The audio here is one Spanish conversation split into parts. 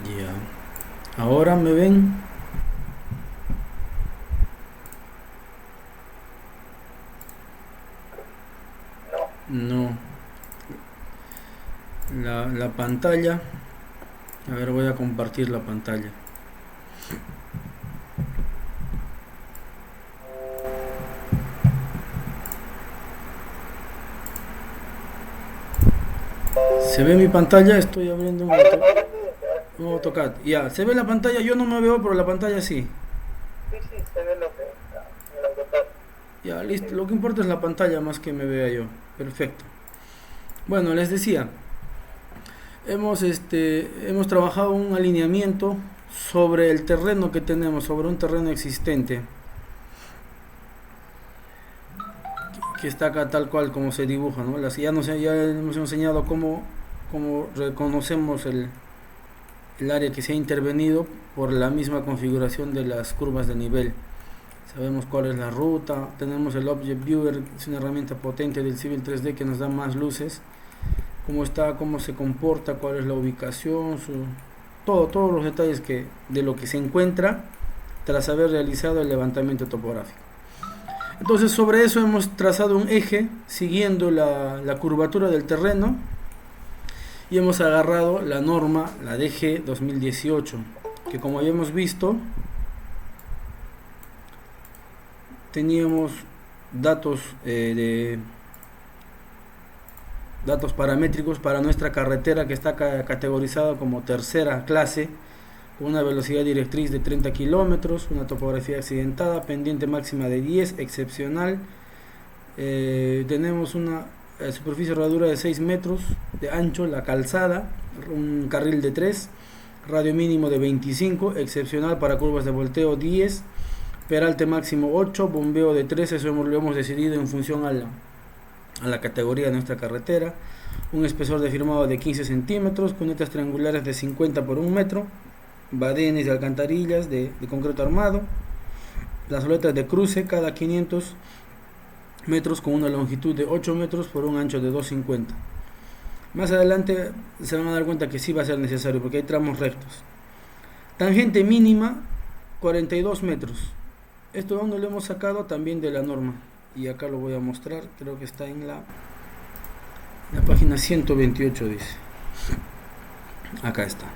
Ya. Ahora me ven. No. No. La pantalla. A ver, voy a compartir la pantalla. ¿Se ve mi pantalla? Estoy abriendo Ahora sí, un se ve. AutoCAD. Ya, se ve la pantalla. Yo no me veo, pero la pantalla sí. Sí, sí, se ve lo que está en el AutoCAD. Ya, Sí, listo. Lo que importa es la pantalla más que me vea yo. Perfecto. Bueno, les decía, hemos trabajado un alineamiento sobre el terreno que tenemos, sobre un terreno existente, que está acá tal cual como se dibuja, ¿no? Ya, no sé, ya hemos enseñado cómo reconocemos el área que se ha intervenido por la misma configuración de las curvas de nivel. Sabemos cuál es la ruta, tenemos el Object Viewer, es una herramienta potente del Civil 3D que nos da más luces, cómo está, cómo se comporta, cuál es la ubicación, todos los detalles de lo que se encuentra tras haber realizado el levantamiento topográfico. Entonces sobre eso hemos trazado un eje siguiendo la curvatura del terreno y hemos agarrado la norma, la DG 2018, que como habíamos visto teníamos datos datos paramétricos para nuestra carretera que está categorizada como tercera clase, con una velocidad directriz de 30 kilómetros, una topografía accidentada, pendiente máxima de 10, excepcional. Tenemos una superficie de rodadura de 6 metros de ancho, la calzada, un carril de 3, radio mínimo de 25, excepcional para curvas de volteo 10, peralte máximo 8, bombeo de 3, eso lo hemos decidido en función a la categoría de nuestra carretera, un espesor de firmado de 15 centímetros, cunetas triangulares de 50 por 1 metro, badenes de alcantarillas de concreto armado, plazoletas de cruce cada 500 metros con una longitud de 8 metros por un ancho de 2,50. Más adelante se van a dar cuenta que sí va a ser necesario porque hay tramos rectos. Tangente mínima 42 metros. Esto aún no lo hemos sacado también de la norma. Y acá lo voy a mostrar. Creo que está en la página 128 dice. Acá está.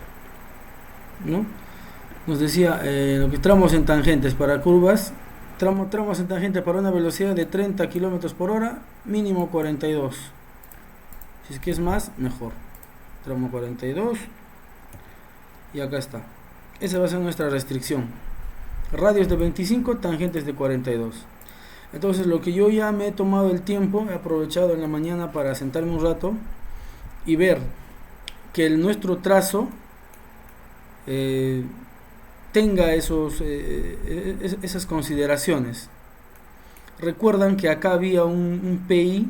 ¿No? Nos decía lo que tramos en tangentes para curvas. Tramos en tangente para una velocidad de 30 kilómetros por hora, mínimo 42. Si es que es más, mejor. Tramo 42. Y acá está. Esa va a ser nuestra restricción. Radios de 25, tangentes de 42. Entonces lo que yo ya me he tomado el tiempo, he aprovechado en la mañana para sentarme un rato y ver que nuestro trazo eh, tenga esas consideraciones. Recuerdan que acá había un PI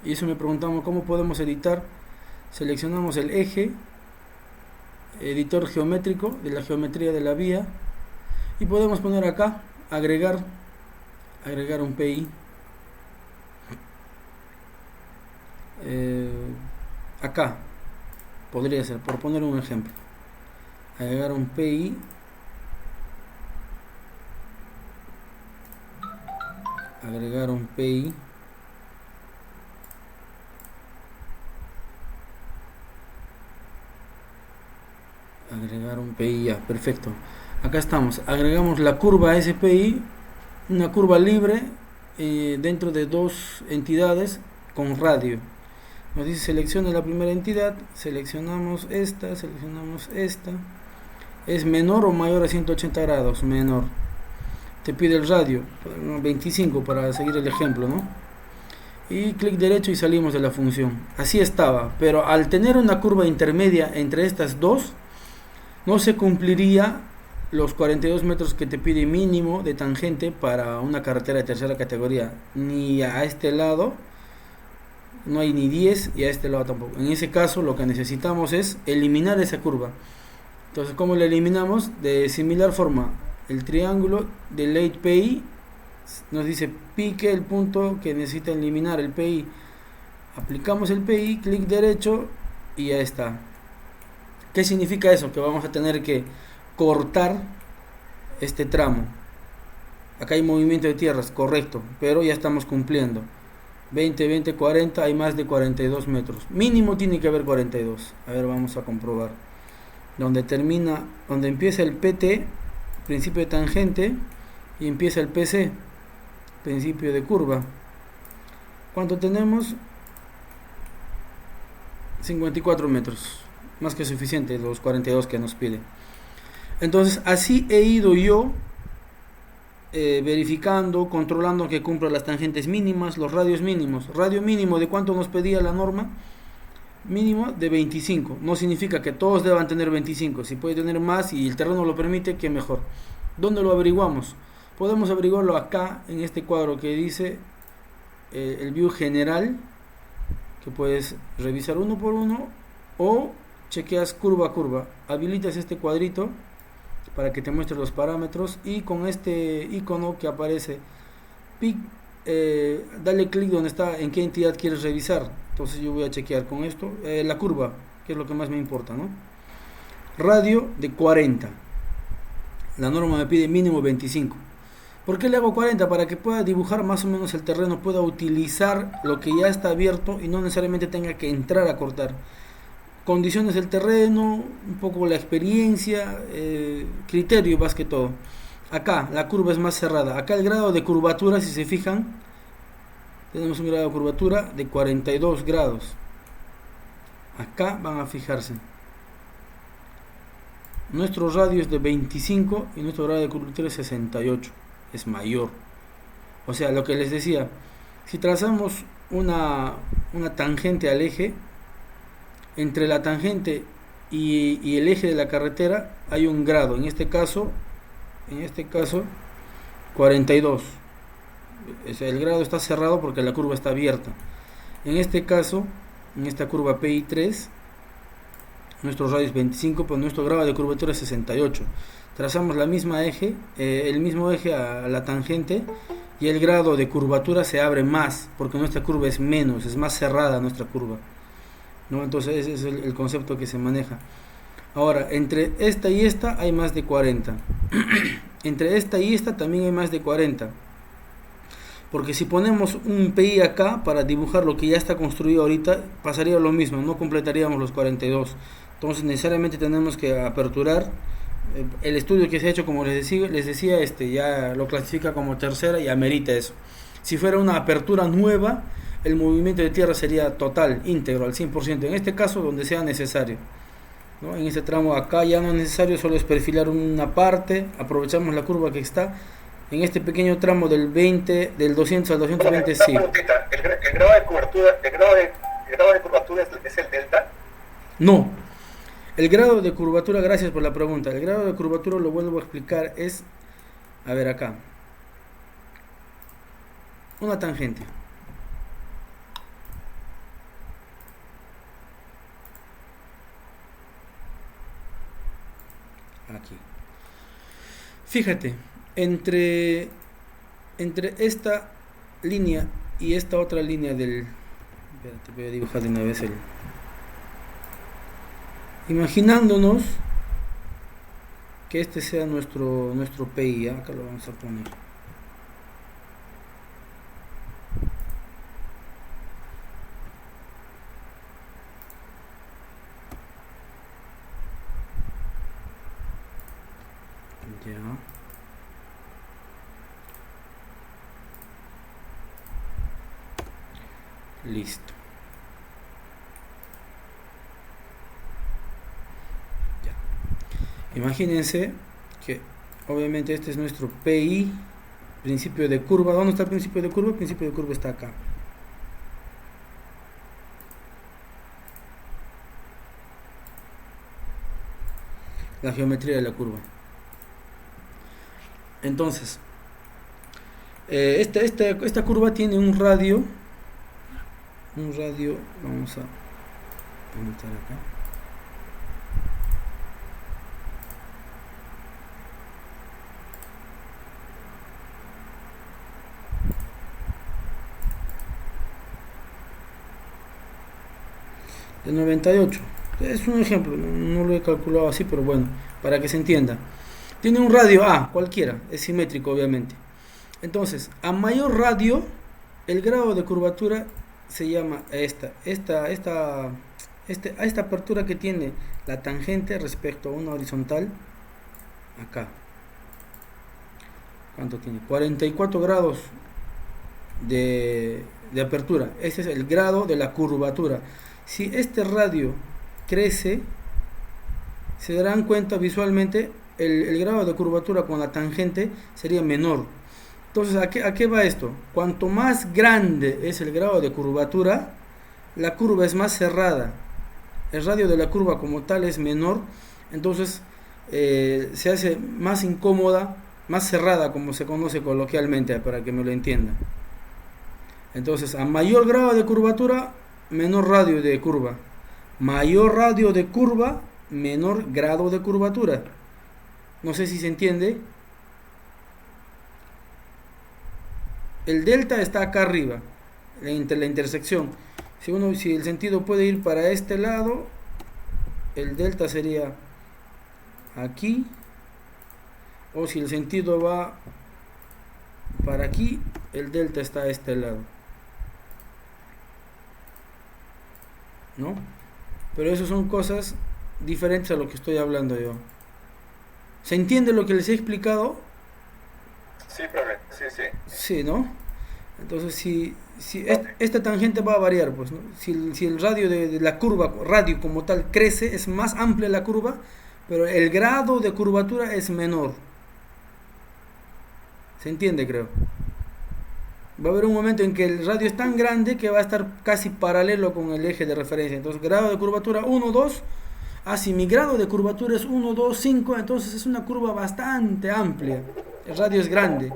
y eso me preguntamos cómo podemos editar. Seleccionamos el eje, editor geométrico de la geometría de la vía y podemos poner acá agregar un PI. Eh, Acá podría ser, por poner un ejemplo, agregar un PI, agregar un PI, agregar un PI, ya, perfecto. Acá estamos, agregamos la curva SPI, una curva libre dentro de dos entidades con radio. Nos dice seleccione la primera entidad, seleccionamos esta, es menor o mayor a 180 grados, menor. Te pide el radio, 25 para seguir el ejemplo, ¿no? Y clic derecho y salimos de la función. Así estaba, pero al tener una curva intermedia entre estas dos, no se cumpliría los 42 metros que te pide mínimo de tangente para una carretera de tercera categoría, ni a este lado no hay ni 10 y a este lado tampoco. En ese caso lo que necesitamos es eliminar esa curva. Entonces, ¿cómo la eliminamos? De similar forma, el triángulo de late PI nos dice pique el punto que necesita eliminar el PI. Aplicamos el PI, clic derecho y ya está. ¿Qué significa eso? Que vamos a tener que cortar este tramo. Acá hay movimiento de tierras, correcto, pero ya estamos cumpliendo. 20, 20, 40, hay más de 42 metros. Mínimo tiene que haber 42. A ver, vamos a comprobar. Donde empieza el PT, principio de tangente, y empieza el PC, principio de curva. ¿Cuánto tenemos? 54 metros. Más que suficiente los 42 que nos pide. Entonces, así he ido yo verificando, controlando que cumpla las tangentes mínimas, los radios mínimos. Radio mínimo, ¿de cuánto nos pedía la norma? Mínimo de 25. No significa que todos deban tener 25. Si puede tener más y el terreno lo permite, que mejor. ¿Dónde lo averiguamos? Podemos averiguarlo acá, en este cuadro que dice el view general, que puedes revisar uno por uno, o chequeas curva a curva. Habilitas este cuadrito para que te muestre los parámetros, y con este icono que aparece dale clic donde está, en qué entidad quieres revisar. Entonces yo voy a chequear con esto la curva, que es lo que más me importa, ¿no? Radio de 40. La norma me pide mínimo 25. ¿Por qué le hago 40? Para que pueda dibujar más o menos el terreno, pueda utilizar lo que ya está abierto y no necesariamente tenga que entrar a cortar. Condiciones del terreno, un poco la experiencia, criterio más que todo. Acá la curva es más cerrada. Acá el grado de curvatura, si se fijan, tenemos un grado de curvatura de 42 grados. Acá van a fijarse. Nuestro radio es de 25 y nuestro grado de curvatura es 68. Es mayor. O sea, lo que les decía, si trazamos una tangente al eje, entre la tangente y el eje de la carretera hay un grado. En este caso 42. El grado está cerrado porque la curva está abierta. En este caso, en esta curva PI3, nuestro radio es 25, pero nuestro grado de curvatura es 68. Trazamos el mismo eje a la tangente, y el grado de curvatura se abre más, porque nuestra curva es menos, es más cerrada nuestra curva, ¿no? Entonces ese es el concepto que se maneja. Ahora, entre esta y esta hay más de 40. Entre esta y esta también hay más de 40. Porque si ponemos un PI acá para dibujar lo que ya está construido ahorita, pasaría lo mismo, no completaríamos los 42. Entonces necesariamente tenemos que aperturar. El estudio que se ha hecho, como les decía, ya lo clasifica como tercera y amerita eso. Si fuera una apertura nueva, el movimiento de tierra sería total, íntegro, al 100%. En este caso, donde sea necesario, ¿no? En este tramo acá ya no es necesario, solo es perfilar una parte, aprovechamos la curva que está. En este pequeño tramo del 200 al 220, sí. ¿El grado de curvatura es el delta? No. El grado de curvatura, gracias por la pregunta. El grado de curvatura, lo vuelvo a explicar, es, a ver acá, una tangente. Aquí. Fíjate, entre esta línea y esta otra línea del... Espérate, voy a dibujar de una vez el... Imaginándonos que este sea nuestro PI, ¿eh? Acá lo vamos a poner. Ya. Listo. Imagínense que obviamente este es nuestro PI, principio de curva. ¿Dónde está el principio de curva? El principio de curva está acá. La geometría de la curva. Entonces, esta curva tiene un radio, vamos a anotar acá. De 98. Es un ejemplo, no lo he calculado así, pero bueno, para que se entienda. Tiene un radio A, cualquiera, es simétrico obviamente. Entonces, a mayor radio, el grado de curvatura se llama a esta apertura que tiene la tangente respecto a una horizontal, acá. ¿Cuánto tiene? 44 grados de apertura. Ese es el grado de la curvatura. Si este radio crece, se darán cuenta visualmente el grado de curvatura con la tangente sería menor. Entonces, ¿a qué va esto? Cuanto más grande es el grado de curvatura, la curva es más cerrada. El radio de la curva como tal es menor, entonces se hace más incómoda, más cerrada, como se conoce coloquialmente, para que me lo entiendan. Entonces, a mayor grado de curvatura, menor radio de curva. Mayor radio de curva, menor grado de curvatura. No sé si se entiende. El delta está acá arriba, entre la intersección. Si el sentido puede ir para este lado, el delta sería aquí. O si el sentido va para aquí, el delta está a este lado, ¿no? Pero eso son cosas diferentes a lo que estoy hablando yo. ¿Se entiende lo que les he explicado? Sí, profe, sí, sí. Sí, ¿no? Entonces, si esta tangente va a variar, pues, ¿no? Si el radio de la curva, radio como tal, crece, es más amplia la curva, pero el grado de curvatura es menor. ¿Se entiende, creo? Va a haber un momento en que el radio es tan grande que va a estar casi paralelo con el eje de referencia. Entonces, grado de curvatura 1, 2. Si mi grado de curvatura es 1, 2, 5, entonces es una curva bastante amplia. El radio es grande.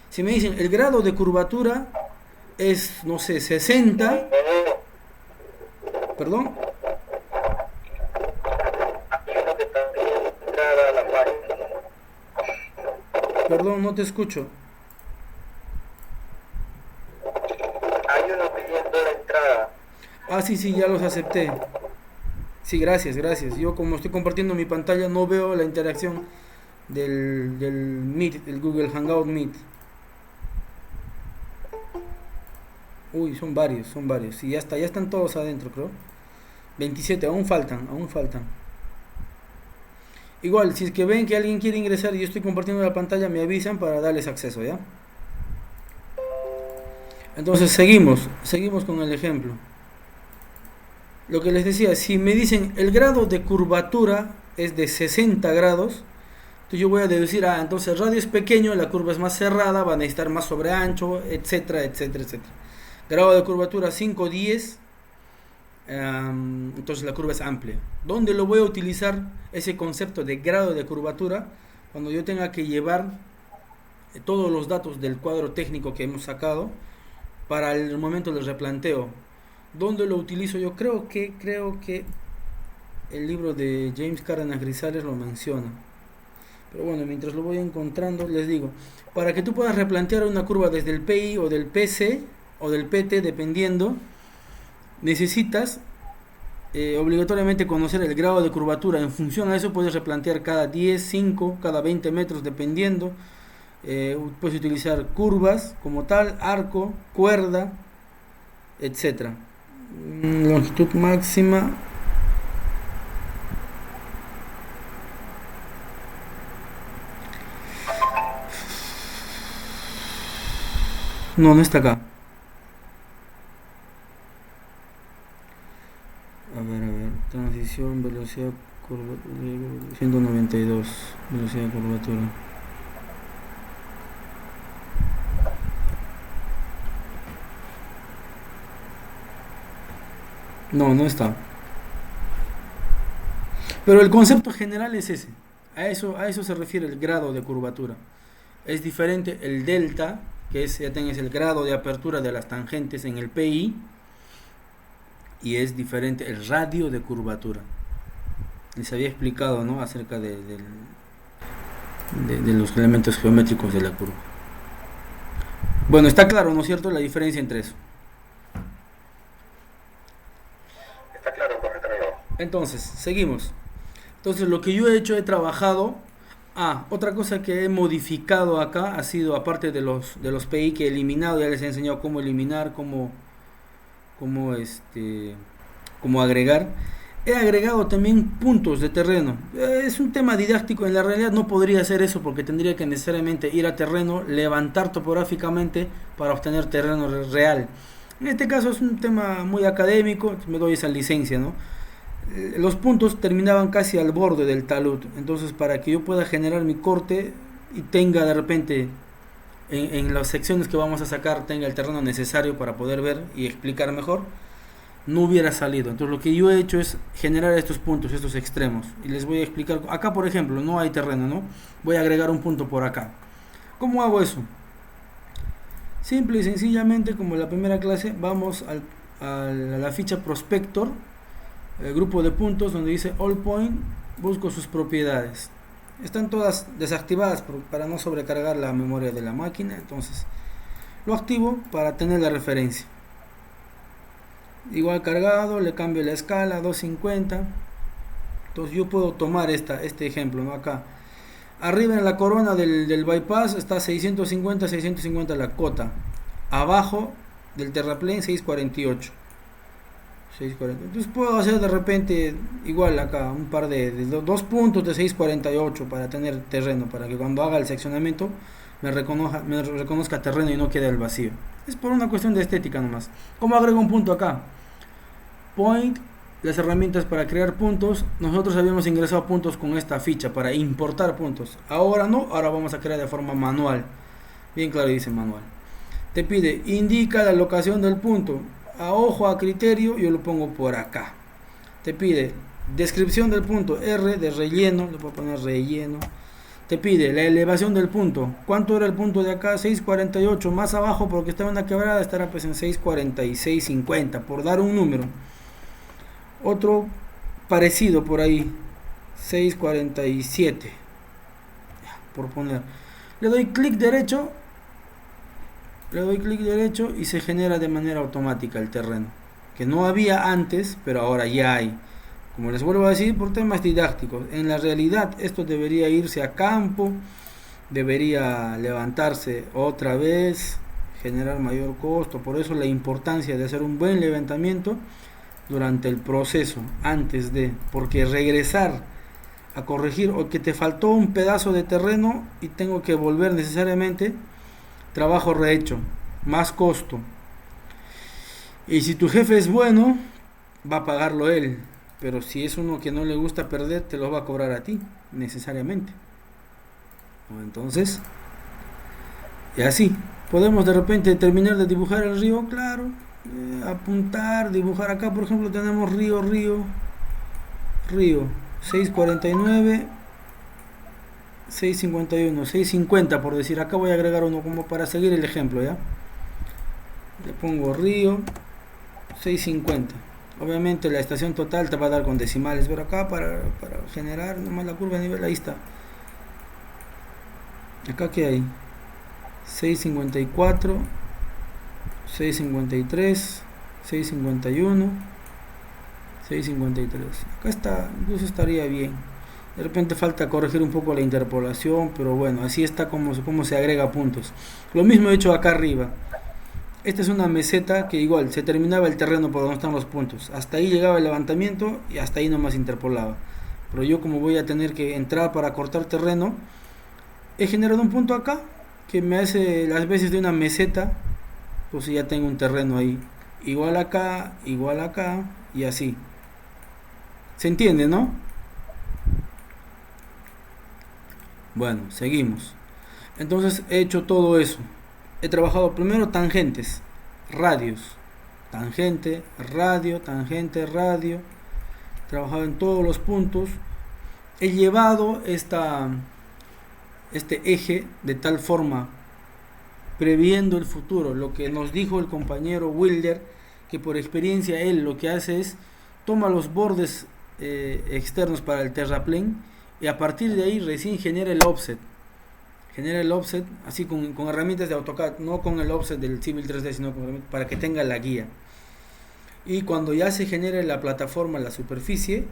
Si me dicen el grado de curvatura es, no sé, 60. ¿Perdón? Perdón, no te escucho. Hay uno pidiendo la entrada. Sí, ya los acepté. Sí, gracias. Yo como estoy compartiendo mi pantalla no veo la interacción del Meet, el Google Hangout Meet. Uy, son varios. Sí, ya están todos adentro, creo. 27, aún faltan. Igual, si es que ven que alguien quiere ingresar y yo estoy compartiendo la pantalla, me avisan para darles acceso, ¿ya? Entonces seguimos con el ejemplo. Lo que les decía, si me dicen el grado de curvatura es de 60 grados, entonces yo voy a deducir, entonces el radio es pequeño, la curva es más cerrada, va a necesitar más sobreancho, etcétera. Grado de curvatura 5, 10, entonces la curva es amplia. ¿Dónde lo voy a utilizar ese concepto de grado de curvatura? Cuando yo tenga que llevar todos los datos del cuadro técnico que hemos sacado para el momento del replanteo. ¿Dónde lo utilizo? Yo creo que el libro de James Cárdenas Grisales lo menciona. Pero bueno, mientras lo voy encontrando, les digo, para que tú puedas replantear una curva desde el PI o del PC o del PT, dependiendo, necesitas obligatoriamente conocer el grado de curvatura. En función a eso puedes replantear cada 10, 5, cada 20 metros, dependiendo. Puedes utilizar curvas como tal, arco, cuerda, etcétera. Longitud máxima. No está acá. A ver. Transición, velocidad, curvatura. 192. Velocidad, curvatura. No está. Pero el concepto general es ese. A eso se refiere el grado de curvatura. Es diferente el delta, que ya tenés el grado de apertura de las tangentes en el PI, y es diferente el radio de curvatura. Les había explicado, ¿no?, acerca de los elementos geométricos de la curva. Bueno, está claro, ¿no es cierto?, la diferencia entre eso. Está claro, correcto. Entonces, seguimos. Entonces, lo que yo he hecho, he trabajado. Otra cosa que he modificado acá ha sido, aparte de los PI que he eliminado, ya les he enseñado cómo eliminar, cómo, cómo agregar. He agregado también puntos de terreno. Es un tema didáctico, en la realidad no podría hacer eso porque tendría que necesariamente ir a terreno, levantar topográficamente para obtener terreno real. En este caso es un tema muy académico, me doy esa licencia, ¿no? Los puntos terminaban casi al borde del talud, entonces para que yo pueda generar mi corte y tenga de repente en las secciones que vamos a sacar tenga el terreno necesario para poder ver y explicar mejor, no hubiera salido. Entonces lo que yo he hecho es generar estos puntos, estos extremos, y les voy a explicar. Acá por ejemplo no hay terreno, ¿no? Voy a agregar un punto por acá. ¿Cómo hago eso? Simple y sencillamente, como en la primera clase, vamos a la ficha prospector, el grupo de puntos donde dice all point, busco sus propiedades. Están todas desactivadas para no sobrecargar la memoria de la máquina, entonces lo activo para tener la referencia. Igual cargado, le cambio la escala a 250. Entonces yo puedo tomar este ejemplo, ¿no? Acá arriba en la corona del bypass está 650 la cota, abajo del terraplén 648. Entonces puedo hacer de repente igual acá un par de dos puntos de 648 para tener terreno, para que cuando haga el seccionamiento me reconozca terreno y no quede el vacío. Es por una cuestión de estética nomás. ¿Cómo agrego un punto acá? Point, las herramientas para crear puntos. Nosotros habíamos ingresado puntos con esta ficha para importar puntos. Ahora no, ahora vamos a crear de forma manual. Bien claro dice manual. Te pide, indica la locación del punto. A ojo, a criterio, yo lo pongo por acá. Te pide descripción del punto, R de relleno, le puedo poner relleno. Te pide la elevación del punto. ¿Cuánto era el punto de acá? 648. Más abajo, porque estaba en una quebrada, estará pues en 646.50, por dar un número. Otro parecido por ahí, 647, por poner. Le doy clic derecho y se genera de manera automática el terreno, que no había antes, pero ahora ya hay. Como les vuelvo a decir, por temas didácticos, en la realidad esto debería irse a campo, debería levantarse otra vez, generar mayor costo. Por eso la importancia de hacer un buen levantamiento durante el proceso, antes de, porque regresar a corregir, o que te faltó un pedazo de terreno y tengo que volver necesariamente, trabajo rehecho, más costo. Y si tu jefe es bueno, va a pagarlo él, pero si es uno que no le gusta perder, te lo va a cobrar a ti, necesariamente. Entonces, y así, podemos de repente terminar de dibujar el río, claro, apuntar, dibujar. Acá por ejemplo tenemos río, 649, 651, 650 por decir. Acá voy a agregar uno como para seguir el ejemplo, ¿ya? Le pongo río 650. Obviamente la estación total te va a dar con decimales, pero acá para generar nomás la curva de nivel, ahí está. Acá que hay 654, 653, 651, 653. Acá está, incluso estaría bien. De repente falta corregir un poco la interpolación, pero bueno, así está como se agrega puntos. Lo mismo he hecho acá arriba. Esta es una meseta que igual se terminaba el terreno por donde están los puntos. Hasta ahí llegaba el levantamiento y hasta ahí nomás interpolaba. Pero yo, como voy a tener que entrar para cortar terreno, he generado un punto acá que me hace las veces de una meseta. Pues ya tengo un terreno ahí. Igual acá y así. ¿Se entiende, no? Bueno, seguimos. Entonces he hecho todo eso. He trabajado primero tangentes, radios, tangente, radio, he trabajado en todos los puntos. He llevado este eje de tal forma, previendo el futuro. Lo que nos dijo el compañero Wilder, que por experiencia él lo que hace es toma los bordes externos para el terraplén y a partir de ahí recién genera el offset. Así con herramientas de AutoCAD, no con el offset del Civil 3D, sino para que tenga la guía. y cuando ya se genere la plataforma, la superficie,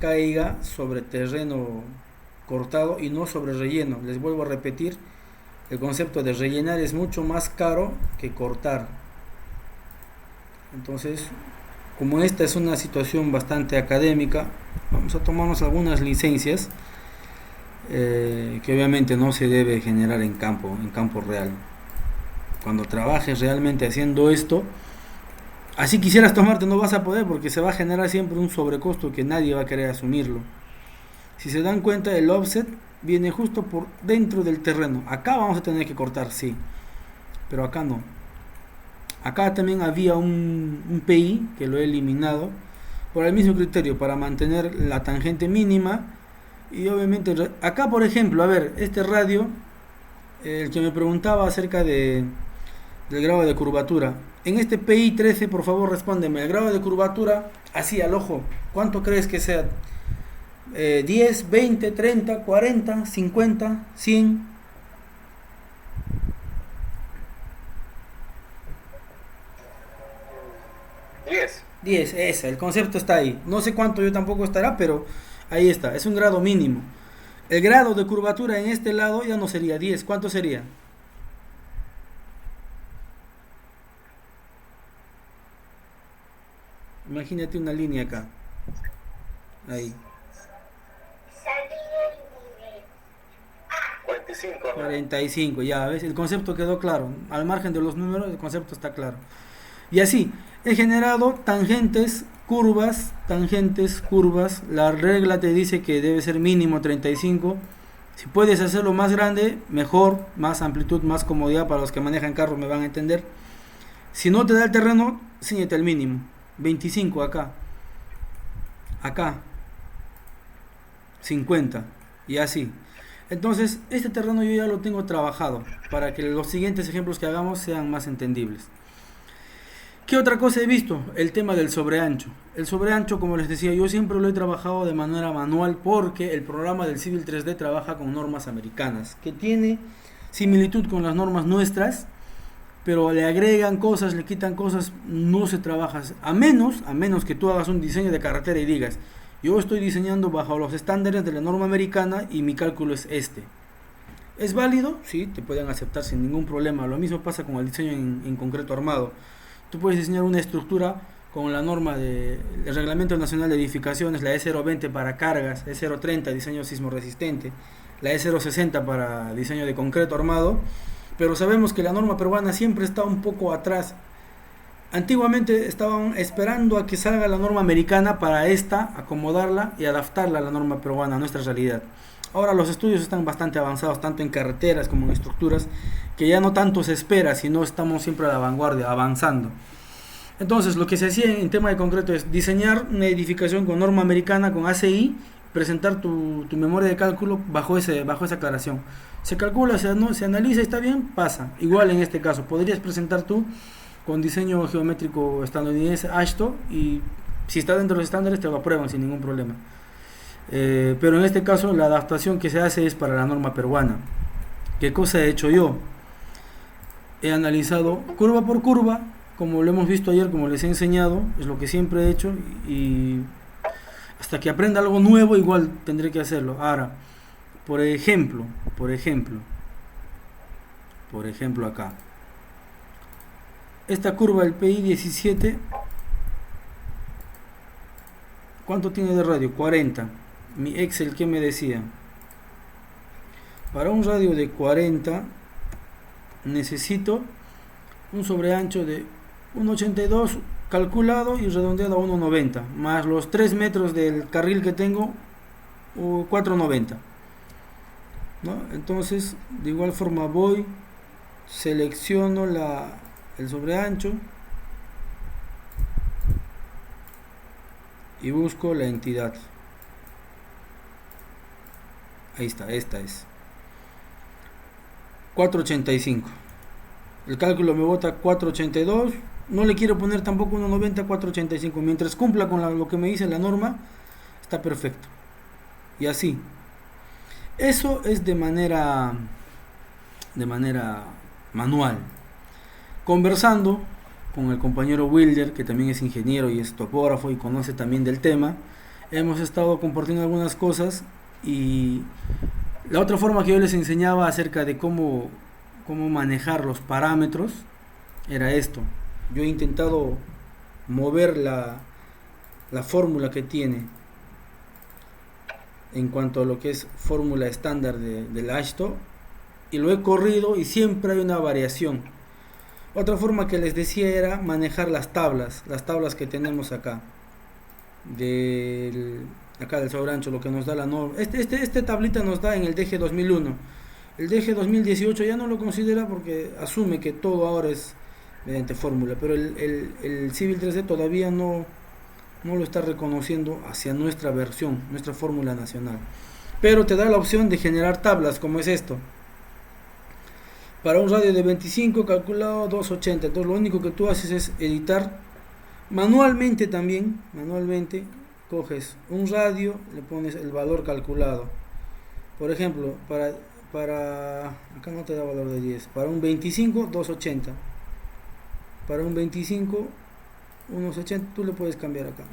caiga sobre terreno cortado y no sobre relleno. Les vuelvo a repetir, el concepto de rellenar es mucho más caro que cortar. Entonces, como esta es una situación bastante académica, vamos a tomarnos algunas licencias que obviamente no se debe generar en campo real. Cuando trabajes realmente haciendo esto, así quisieras tomarte, no vas a poder, porque se va a generar siempre un sobrecosto que nadie va a querer asumirlo. Si se dan cuenta, el offset viene justo por dentro del terreno. Acá vamos a tener que cortar, sí, pero acá no. Acá también había un PI que lo he eliminado por el mismo criterio, para mantener la tangente mínima. Y obviamente acá, por ejemplo, a ver, este radio, el que me preguntaba acerca del grado de curvatura, en este PI 13, por favor respóndeme, el grado de curvatura, así al ojo, ¿cuánto crees que sea? 10, 20, 30, 40, 50, 100. 10, esa, el concepto está ahí. No sé cuánto yo tampoco estará, pero ahí está, es un grado mínimo. El grado de curvatura en este lado ya no sería 10, ¿cuánto sería? Imagínate una línea acá. Ahí. 45, 45, ya ves, el concepto quedó claro. Al margen de los números, el concepto está claro. Y así, he generado tangentes, curvas. La regla te dice que debe ser mínimo 35. Si puedes hacerlo más grande, mejor, más amplitud, más comodidad. Para los que manejan carros me van a entender. Si no te da el terreno, ciñete al mínimo. 25 acá. Acá. 50. Y así. Entonces, este terreno yo ya lo tengo trabajado para que los siguientes ejemplos que hagamos sean más entendibles. ¿Qué otra cosa he visto? El tema del sobreancho. El sobreancho, como les decía, yo siempre lo he trabajado de manera manual porque el programa del Civil 3D trabaja con normas americanas, que tiene similitud con las normas nuestras, pero le agregan cosas, le quitan cosas, no se trabaja, a menos que tú hagas un diseño de carretera y digas, yo estoy diseñando bajo los estándares de la norma americana y mi cálculo es este. ¿Es válido? Sí, te pueden aceptar sin ningún problema. Lo mismo pasa con el diseño en concreto armado. Tú puedes diseñar una estructura con la norma del Reglamento Nacional de Edificaciones, la E020 para cargas, E030 diseño sismo resistente, la E060 para diseño de concreto armado, pero sabemos que la norma peruana siempre está un poco atrás. Antiguamente estaban esperando a que salga la norma americana para acomodarla y adaptarla a la norma peruana, a nuestra realidad. Ahora los estudios están bastante avanzados, tanto en carreteras como en estructuras, que ya no tanto se espera, sino estamos siempre a la vanguardia, avanzando. Entonces, lo que se hacía en tema de concreto es diseñar una edificación con norma americana, con ACI, presentar tu memoria de cálculo bajo esa aclaración. Se calcula, se analiza, está bien, pasa. Igual en este caso, podrías presentar tú con diseño geométrico estadounidense AASHTO, y si está dentro de los estándares te lo aprueban sin ningún problema. Pero en este caso la adaptación que se hace es para la norma peruana. ¿Qué cosa he hecho yo? He analizado curva por curva, como lo hemos visto ayer, como les he enseñado, es lo que siempre he hecho, y hasta que aprenda algo nuevo igual tendré que hacerlo. Ahora, por ejemplo acá, esta curva del PI 17, ¿cuánto tiene de radio? 40. Mi Excel, ¿qué me decía? Para un radio de 40 necesito un sobreancho de 1,82 calculado y redondeado a 1,90, más los 3 metros del carril que tengo, 4,90, ¿no? Entonces, de igual forma voy, selecciono el sobreancho y busco la entidad. Ahí está, esta es 4,85. El cálculo me bota 4,82. No le quiero poner tampoco 1,90, 4,85. Mientras cumpla con lo que me dice la norma, está perfecto. Y así. Eso es de manera manual. Conversando con el compañero Wilder, que también es ingeniero y es topógrafo y conoce también del tema, hemos estado compartiendo algunas cosas y la otra forma que yo les enseñaba acerca de cómo manejar los parámetros era esto. Yo he intentado mover la fórmula que tiene en cuanto a lo que es fórmula estándar del ASHTO y lo he corrido y siempre hay una variación. Otra forma que les decía era manejar las tablas que tenemos acá del sobrancho, lo que nos da la norma. Este tablita nos da en el DG 2001. El DG 2018 ya no lo considera porque asume que todo ahora es mediante fórmula, pero el Civil 3D todavía no lo está reconociendo hacia nuestra versión, nuestra fórmula nacional. Pero te da la opción de generar tablas, como es esto. Para un radio de 25 calculado 280. Entonces lo único que tú haces es editar manualmente también. Manualmente coges un radio, le pones el valor calculado. Por ejemplo, para acá no te da valor de 10. Para un 25, 280. Para un 25, unos 80, tú le puedes cambiar acá.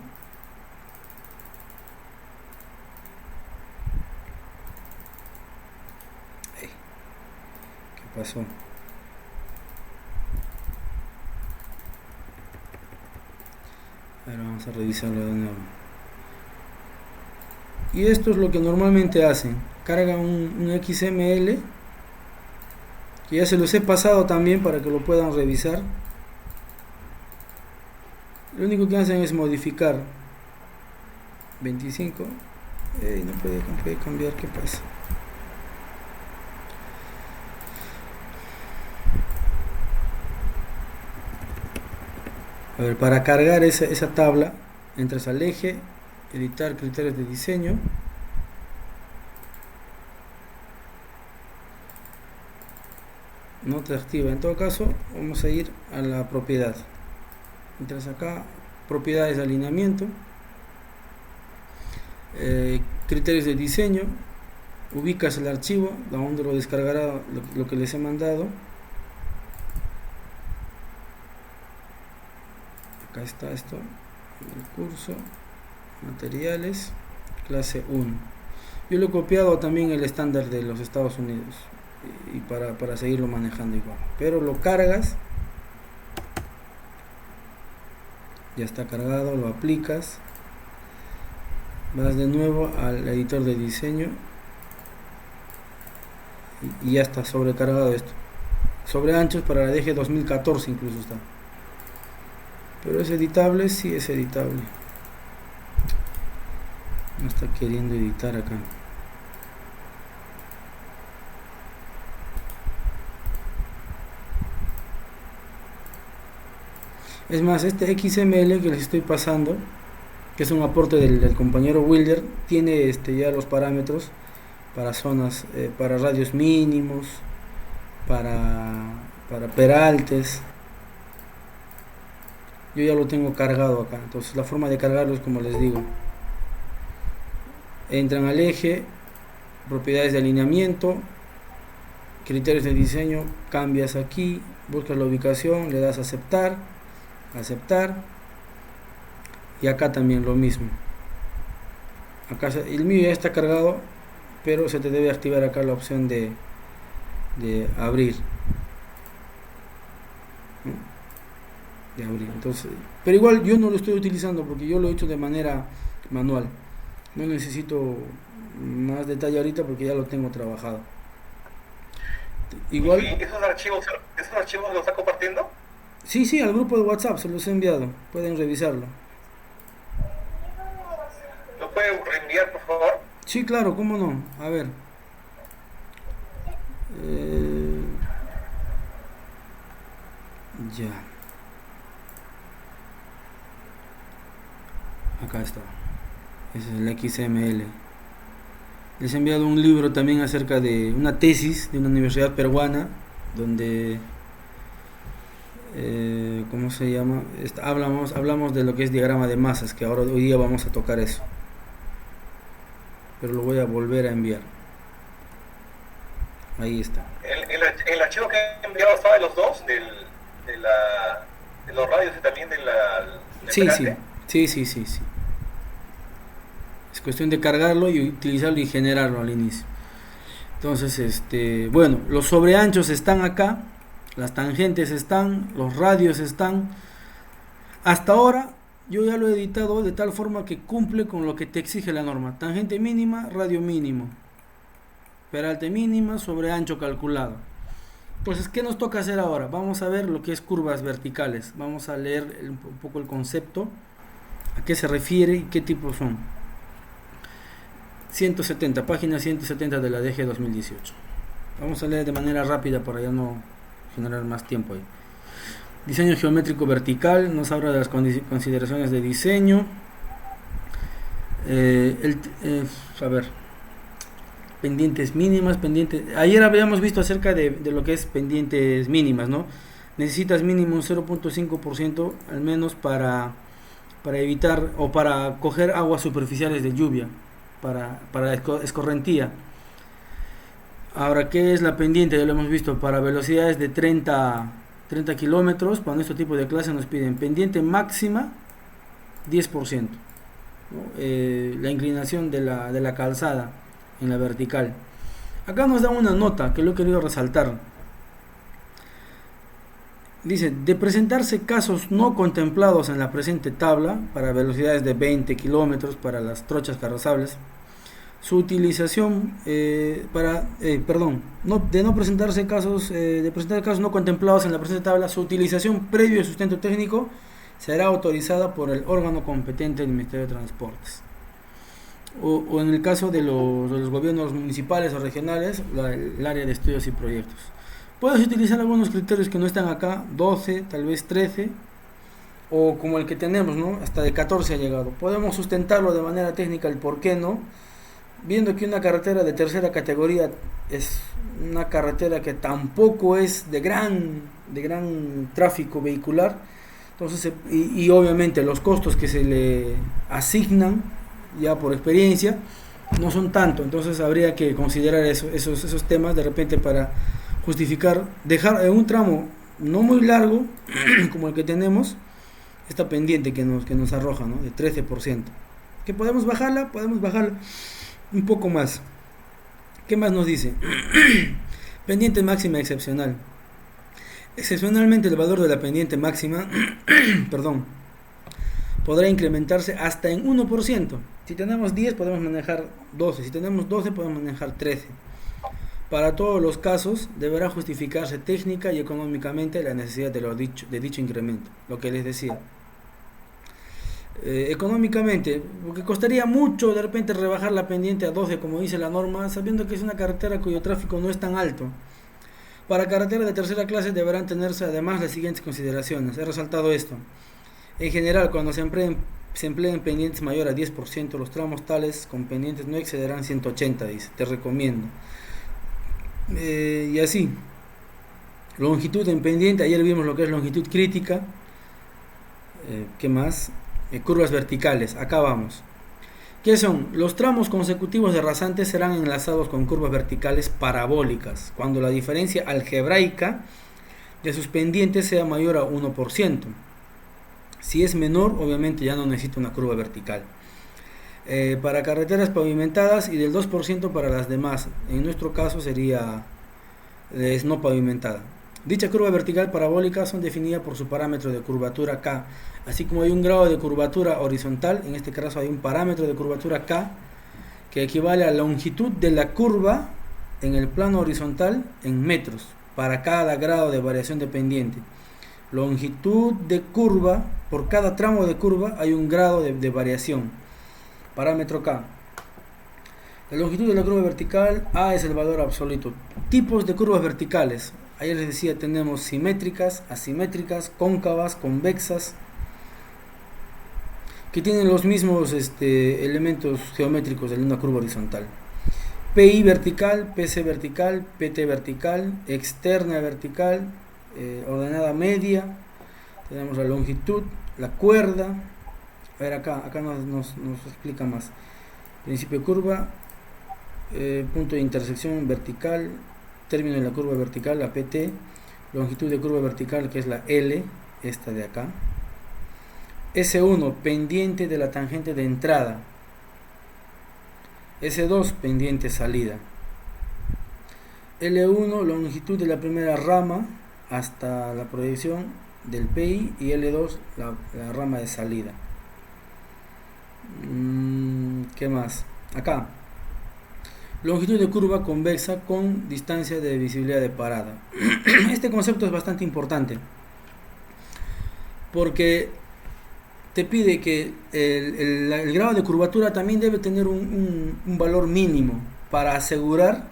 ¿Qué pasó? Ahora vamos a revisarlo de nuevo. Y esto es lo que normalmente hacen. Cargan un XML, que ya se los he pasado también para que lo puedan revisar. Lo único que hacen es modificar 25. No puede cambiar, ¿qué pasa? A ver, para cargar esa tabla, entras al eje, editar criterios de diseño. No te activa. En todo caso, vamos a ir a la propiedad. Entras acá, propiedades de alineamiento, criterios de diseño, ubicas el archivo, donde lo descargará lo que les he mandado. Acá está esto, el curso, materiales, clase 1. Yo lo he copiado también el estándar de los Estados Unidos y para seguirlo manejando igual, pero lo cargas. Ya está cargado, lo aplicas, vas de nuevo al editor de diseño y ya está sobrecargado esto. Sobre anchos para la DG 2014 incluso está. Pero es editable, sí es editable. No está queriendo editar acá. Es más, este XML que les estoy pasando, que es un aporte del compañero Wilder, tiene ya los parámetros para zonas, para radios mínimos, para peraltes. Yo ya lo tengo cargado acá. Entonces la forma de cargarlo es como les digo. Entran al eje, propiedades de alineamiento, criterios de diseño, cambias aquí, buscas la ubicación, le das a aceptar, y acá también lo mismo. Acá el mío ya está cargado, pero se te debe activar acá la opción de abrir. Entonces, pero igual yo no lo estoy utilizando porque yo lo he hecho de manera manual. No necesito más detalle ahorita porque ya lo tengo trabajado. Igual. ¿Y esos archivos los está compartiendo? Sí, al grupo de WhatsApp se los he enviado. Pueden revisarlo. ¿Lo puede reenviar, por favor? Sí, claro, cómo no. A ver. Ya. Acá está. Ese es el XML. Les he enviado un libro también acerca de una tesis de una universidad peruana donde ¿cómo se llama? Hablamos de lo que es diagrama de masas, que ahora hoy día vamos a tocar eso. Pero lo voy a volver a enviar. Ahí está. El archivo que he enviado estaba de los dos, del de los radios y también del Sí, sí, peralte. sí. Es cuestión de cargarlo y utilizarlo y generarlo al inicio. Entonces, bueno, los sobreanchos están acá, las tangentes están, los radios están. Hasta ahora yo ya lo he editado de tal forma que cumple con lo que te exige la norma. Tangente mínima, radio mínimo, peralte mínima, sobreancho calculado. Entonces, ¿qué nos toca hacer ahora? Vamos a ver lo que es curvas verticales. Vamos a leer un poco el concepto, a qué se refiere y qué tipos son. 170, página 170 de la DG 2018. Vamos a leer de manera rápida para ya no generar más tiempo ahí. Diseño geométrico vertical, nos habla de las consideraciones de diseño. A ver, pendientes mínimas, ayer habíamos visto acerca de lo que es pendientes mínimas, ¿no? Necesitas mínimo un 0.5% al menos para evitar o para coger aguas superficiales de lluvia, para la escorrentía. Ahora, ¿qué es la pendiente? Ya lo hemos visto, para velocidades de 30 kilómetros, para nuestro tipo de clase nos piden pendiente máxima 10%, ¿no? La inclinación de la calzada en la vertical. Acá nos da una nota que lo he querido resaltar. Dice, de presentarse casos no contemplados en la presente tabla para velocidades de 20 kilómetros para las trochas carrozables, su utilización de no presentarse casos de presentar casos no contemplados en la presente tabla, su utilización previo sustento técnico será autorizada por el órgano competente del Ministerio de Transportes. O en el caso de los gobiernos municipales o regionales, el área de estudios y proyectos. Puedes utilizar algunos criterios que no están acá, 12, tal vez 13, o como el que tenemos, ¿no? Hasta de 14 ha llegado. Podemos sustentarlo de manera técnica, el por qué no, viendo que una carretera de tercera categoría es una carretera que tampoco es de gran tráfico vehicular, entonces y obviamente los costos que se le asignan ya por experiencia no son tanto, entonces habría que considerar esos temas de repente para justificar, dejar en un tramo no muy largo como el que tenemos esta pendiente que nos arroja, ¿no? De 13%, que podemos bajarla un poco más. ¿Qué más nos dice? Pendiente máxima excepcional. Excepcionalmente el valor de la pendiente máxima podrá incrementarse hasta en 1%. Si tenemos 10 podemos manejar 12, si tenemos 12 podemos manejar 13. Para todos los casos deberá justificarse técnica y económicamente la necesidad de dicho incremento, lo que les decía. Económicamente, porque costaría mucho de repente rebajar la pendiente a 12 como dice la norma, sabiendo que es una carretera cuyo tráfico no es tan alto. Para carreteras de tercera clase deberán tenerse además las siguientes consideraciones. He resaltado esto. En general, cuando se empleen pendientes mayor a 10%, los tramos tales con pendientes no excederán 180, dice, te recomiendo. Y así. Longitud en pendiente, ayer vimos lo que es longitud crítica. ¿Qué más? Curvas verticales, acá vamos. ¿Qué son? Los tramos consecutivos de rasantes serán enlazados con curvas verticales parabólicas, cuando la diferencia algebraica de sus pendientes sea mayor a 1%. Si es menor, obviamente ya no necesita una curva vertical. Para carreteras pavimentadas y del 2% para las demás. En nuestro caso sería no pavimentada. Dicha curva vertical parabólica son definidas por su parámetro de curvatura K, así como hay un grado de curvatura horizontal, en este caso hay un parámetro de curvatura K, que equivale a la longitud de la curva en el plano horizontal en metros, para cada grado de variación de pendiente. Longitud de curva, por cada tramo de curva hay un grado de variación, parámetro K. La longitud de la curva vertical, A es el valor absoluto. Tipos de curvas verticales. Ayer les decía, tenemos simétricas, asimétricas, cóncavas, convexas, que tienen los mismos elementos geométricos de una curva horizontal. PI vertical, PC vertical, PT vertical, externa vertical, ordenada media. Tenemos la longitud, la cuerda. A ver, acá nos explica más. Principio de curva, punto de intersección vertical, término de la curva vertical, la PT, longitud de curva vertical que es la L, esta de acá. S1, pendiente de la tangente de entrada. S2, pendiente salida. L1, longitud de la primera rama hasta la proyección del PI, y L2, la rama de salida. ¿Qué más? Acá, longitud de curva convexa con distancia de visibilidad de parada. Este concepto es bastante importante porque te pide que el grado de curvatura también debe tener un valor mínimo para asegurar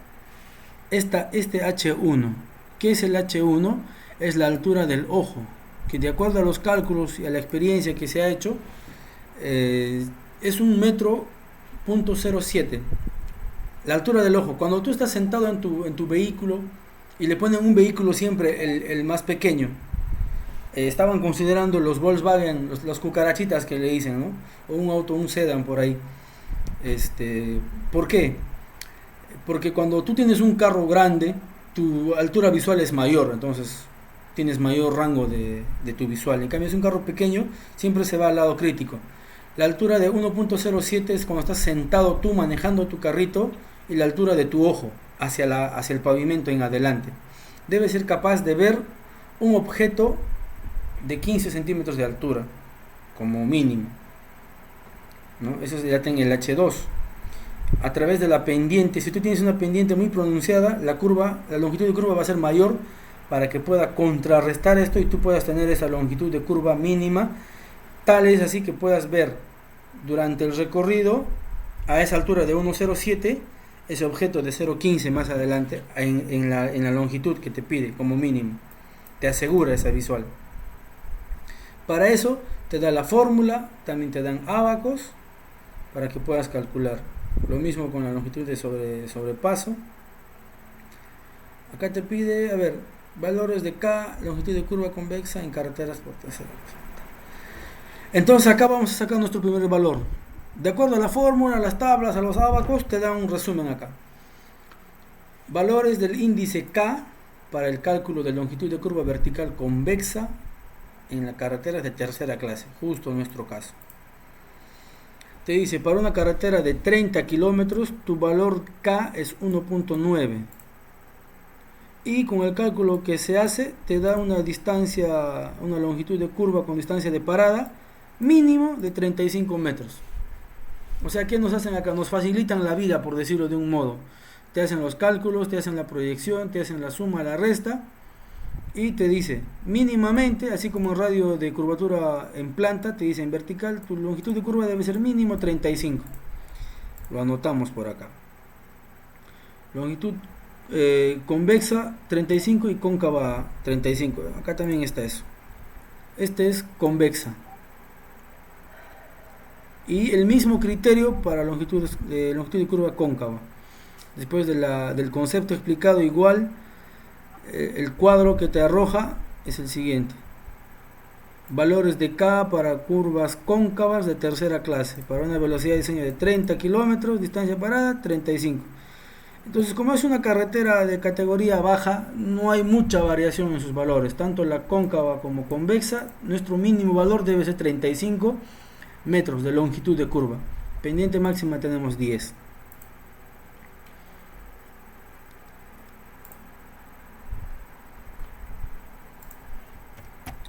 este H1. ¿Qué es el H1? Es la altura del ojo, que de acuerdo a los cálculos y a la experiencia que se ha hecho, es 1,07 m. La altura del ojo. Cuando tú estás sentado en tu vehículo y le ponen un vehículo siempre el más pequeño, estaban considerando los Volkswagen, las cucarachitas que le dicen, ¿no? O un auto, un sedán por ahí. ¿Por qué? Porque cuando tú tienes un carro grande, tu altura visual es mayor, entonces tienes mayor rango de tu visual. En cambio, si es un carro pequeño, siempre se va al lado crítico. La altura de 1,07 es cuando estás sentado tú manejando tu carrito, y la altura de tu ojo hacia el pavimento en adelante. Debes ser capaz de ver un objeto de 15 centímetros de altura, como mínimo, ¿no? Eso ya tiene el H2. A través de la pendiente, si tú tienes una pendiente muy pronunciada, la longitud de curva va a ser mayor para que pueda contrarrestar esto y tú puedas tener esa longitud de curva mínima. Tal es así que puedas ver durante el recorrido a esa altura de 1,07 ese objeto de 0,15 más adelante en la longitud que te pide como mínimo. Te asegura esa visual. Para eso te da la fórmula, también te dan ábacos para que puedas calcular. Lo mismo con la longitud de sobrepaso. Acá te pide, a ver, valores de K, longitud de curva convexa en carreteras por tercera. Entonces acá vamos a sacar nuestro primer valor. De acuerdo a la fórmula, a las tablas, a los ábacos, te dan un resumen acá. Valores del índice K para el cálculo de longitud de curva vertical convexa en las carreteras de tercera clase, justo en nuestro caso. Te dice, para una carretera de 30 kilómetros, tu valor K es 1,9. Y con el cálculo que se hace, te da una longitud de curva con distancia de parada mínimo de 35 metros. O sea, ¿qué nos hacen acá? Nos facilitan la vida, por decirlo de un modo. Te hacen los cálculos, te hacen la proyección, te hacen la suma, la resta, y te dice, mínimamente, así como en radio de curvatura en planta, te dice en vertical, tu longitud de curva debe ser mínimo 35. Lo anotamos por acá. Longitud convexa 35 y cóncava 35. Acá también está eso. Este es convexa. Y el mismo criterio para longitud de curva cóncava. Después del concepto explicado igual, el cuadro que te arroja es el siguiente. Valores de K para curvas cóncavas de tercera clase. Para una velocidad de diseño de 30 kilómetros, distancia parada 35. Entonces, como es una carretera de categoría baja, no hay mucha variación en sus valores. Tanto la cóncava como convexa, nuestro mínimo valor debe ser 35 metros de longitud de curva. Pendiente máxima tenemos 10.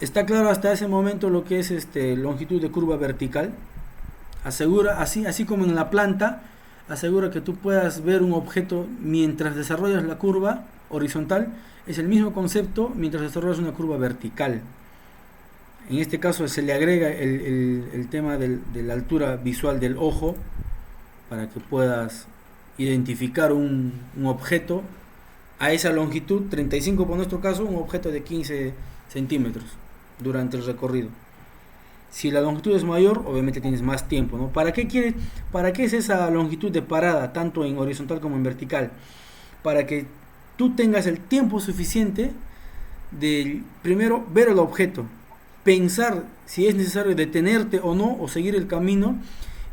¿Está claro hasta ese momento lo que es longitud de curva vertical? Asegura, así como en la planta, asegura que tú puedas ver un objeto mientras desarrollas la curva horizontal. Es el mismo concepto mientras desarrollas una curva vertical. En este caso se le agrega el tema de la altura visual del ojo para que puedas identificar un objeto a esa longitud, 35 por nuestro caso, un objeto de 15 centímetros durante el recorrido. Si la longitud es mayor, obviamente tienes más tiempo, ¿no? ¿Para qué es esa longitud de parada, tanto en horizontal como en vertical? Para que tú tengas el tiempo suficiente de primero ver el objeto, pensar si es necesario detenerte o no, o seguir el camino,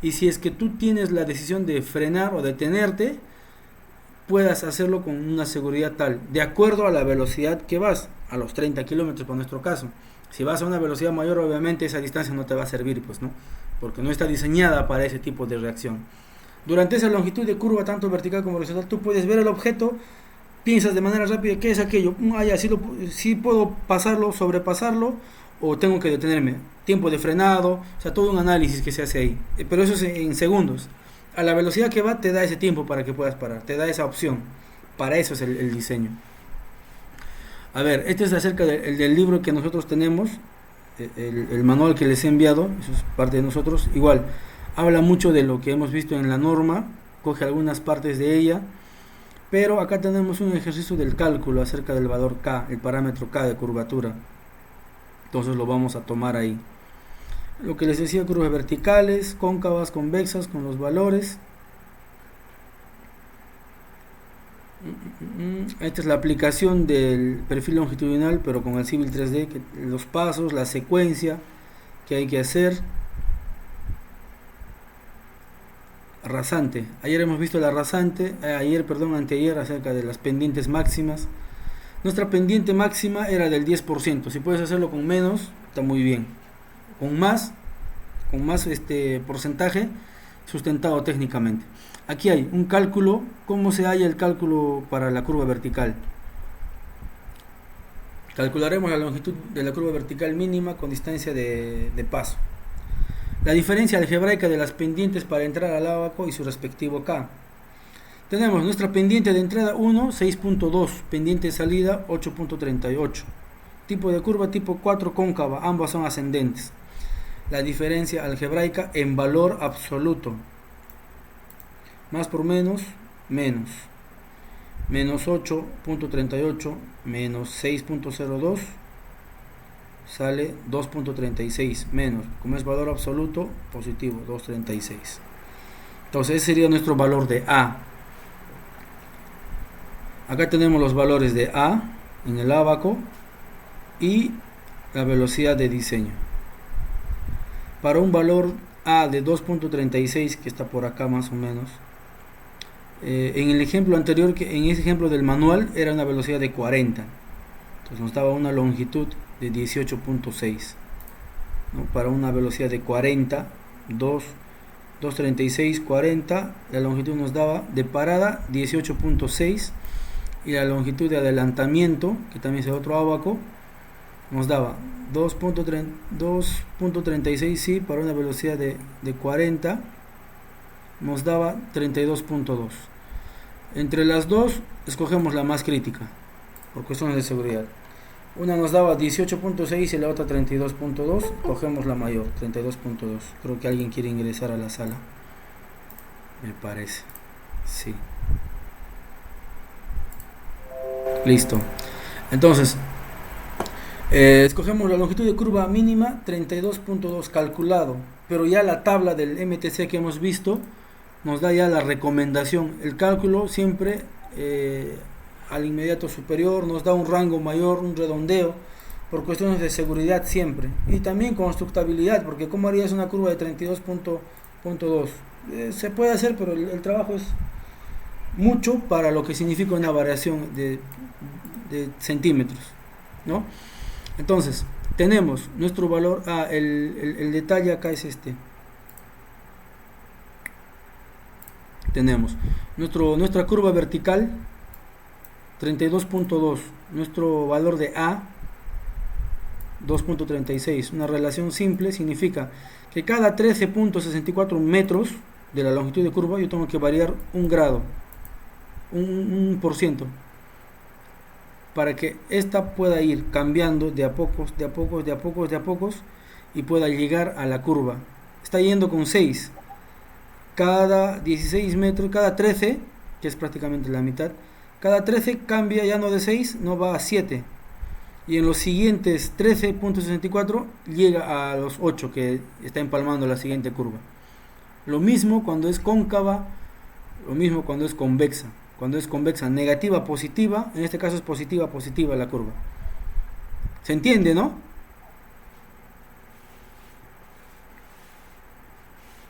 y si es que tú tienes la decisión de frenar o detenerte, puedas hacerlo con una seguridad tal, de acuerdo a la velocidad que vas, a los 30 kilómetros por nuestro caso. Si vas a una velocidad mayor, obviamente esa distancia no te va a servir, pues, ¿no? Porque no está diseñada para ese tipo de reacción. Durante esa longitud de curva, tanto vertical como horizontal, tú puedes ver el objeto, piensas de manera rápida, ¿qué es aquello? Ya, sí puedo pasarlo, sobrepasarlo, o tengo que detenerme. Tiempo de frenado, o sea, todo un análisis que se hace ahí. Pero eso es en segundos. A la velocidad que va, te da ese tiempo para que puedas parar, te da esa opción. Para eso es el diseño. A ver, este es acerca del libro que nosotros tenemos, el manual que les he enviado, eso es parte de nosotros. Igual, habla mucho de lo que hemos visto en la norma, coge algunas partes de ella, pero acá tenemos un ejercicio del cálculo acerca del valor K, el parámetro K de curvatura. Entonces lo vamos a tomar ahí. Lo que les decía, curvas verticales, cóncavas, convexas, con los valores. Esta es la aplicación del perfil longitudinal, pero con el Civil 3D, los pasos, la secuencia que hay que hacer. Rasante. Ayer hemos visto la rasante, anteayer, acerca de las pendientes máximas. Nuestra pendiente máxima era del 10%. Si puedes hacerlo con menos, está muy bien. Con más porcentaje, sustentado técnicamente. Aquí hay un cálculo. ¿Cómo se halla el cálculo para la curva vertical? Calcularemos la longitud de la curva vertical mínima con distancia de paso. La diferencia algebraica de las pendientes para entrar al ábaco y su respectivo K. Tenemos nuestra pendiente de entrada 1, 6.2, pendiente de salida 8.38. Tipo de curva tipo 4 cóncava, ambas son ascendentes. La diferencia algebraica en valor absoluto. Más por menos, menos. Menos 8.38 menos 6.02 sale 2.36 menos, como es valor absoluto, positivo, 2.36. Entonces ese sería nuestro valor de A. Acá tenemos los valores de A en el ábaco y la velocidad de diseño. Para un valor A de 2.36, que está por acá más o menos, en el ejemplo anterior, en ese ejemplo del manual, era una velocidad de 40. Entonces nos daba una longitud de 18.6, ¿no? Para una velocidad de 40, 2.36, 40, la longitud nos daba de parada 18.6 y la longitud de adelantamiento, que también es otro ábaco, nos daba 2.36, sí, para una velocidad de 40 nos daba 32.2. Entre las dos escogemos la más crítica por cuestiones de seguridad. Una nos daba 18.6 y la otra 32.2. Cogemos la mayor, 32.2. Creo que alguien quiere ingresar a la sala, me parece. Sí. Listo. Entonces, escogemos la longitud de curva mínima 32.2 calculado, pero ya la tabla del MTC que hemos visto nos da ya la recomendación. El cálculo siempre al inmediato superior nos da un rango mayor, un redondeo, por cuestiones de seguridad siempre, y también constructabilidad, porque ¿cómo harías una curva de 32.2? Se puede hacer, pero el trabajo es mucho para lo que significa una variación de centímetros, ¿no? Entonces tenemos nuestro valor. El detalle acá es este. Tenemos nuestra curva vertical 32.2, nuestro valor de A 2.36. Una relación simple significa que cada 13.64 metros de la longitud de curva yo tengo que variar un grado, un por ciento, para que esta pueda ir cambiando de a pocos y pueda llegar a la curva. Está yendo con 6. Cada 16 metros, cada 13, que es prácticamente la mitad, cada 13 cambia, ya no de 6, no va a 7. Y en los siguientes 13.64 llega a los 8, que está empalmando la siguiente curva. Lo mismo cuando es cóncava, lo mismo cuando es convexa. Cuando es convexa, negativa, positiva, en este caso es positiva, positiva la curva. ¿Se entiende, no?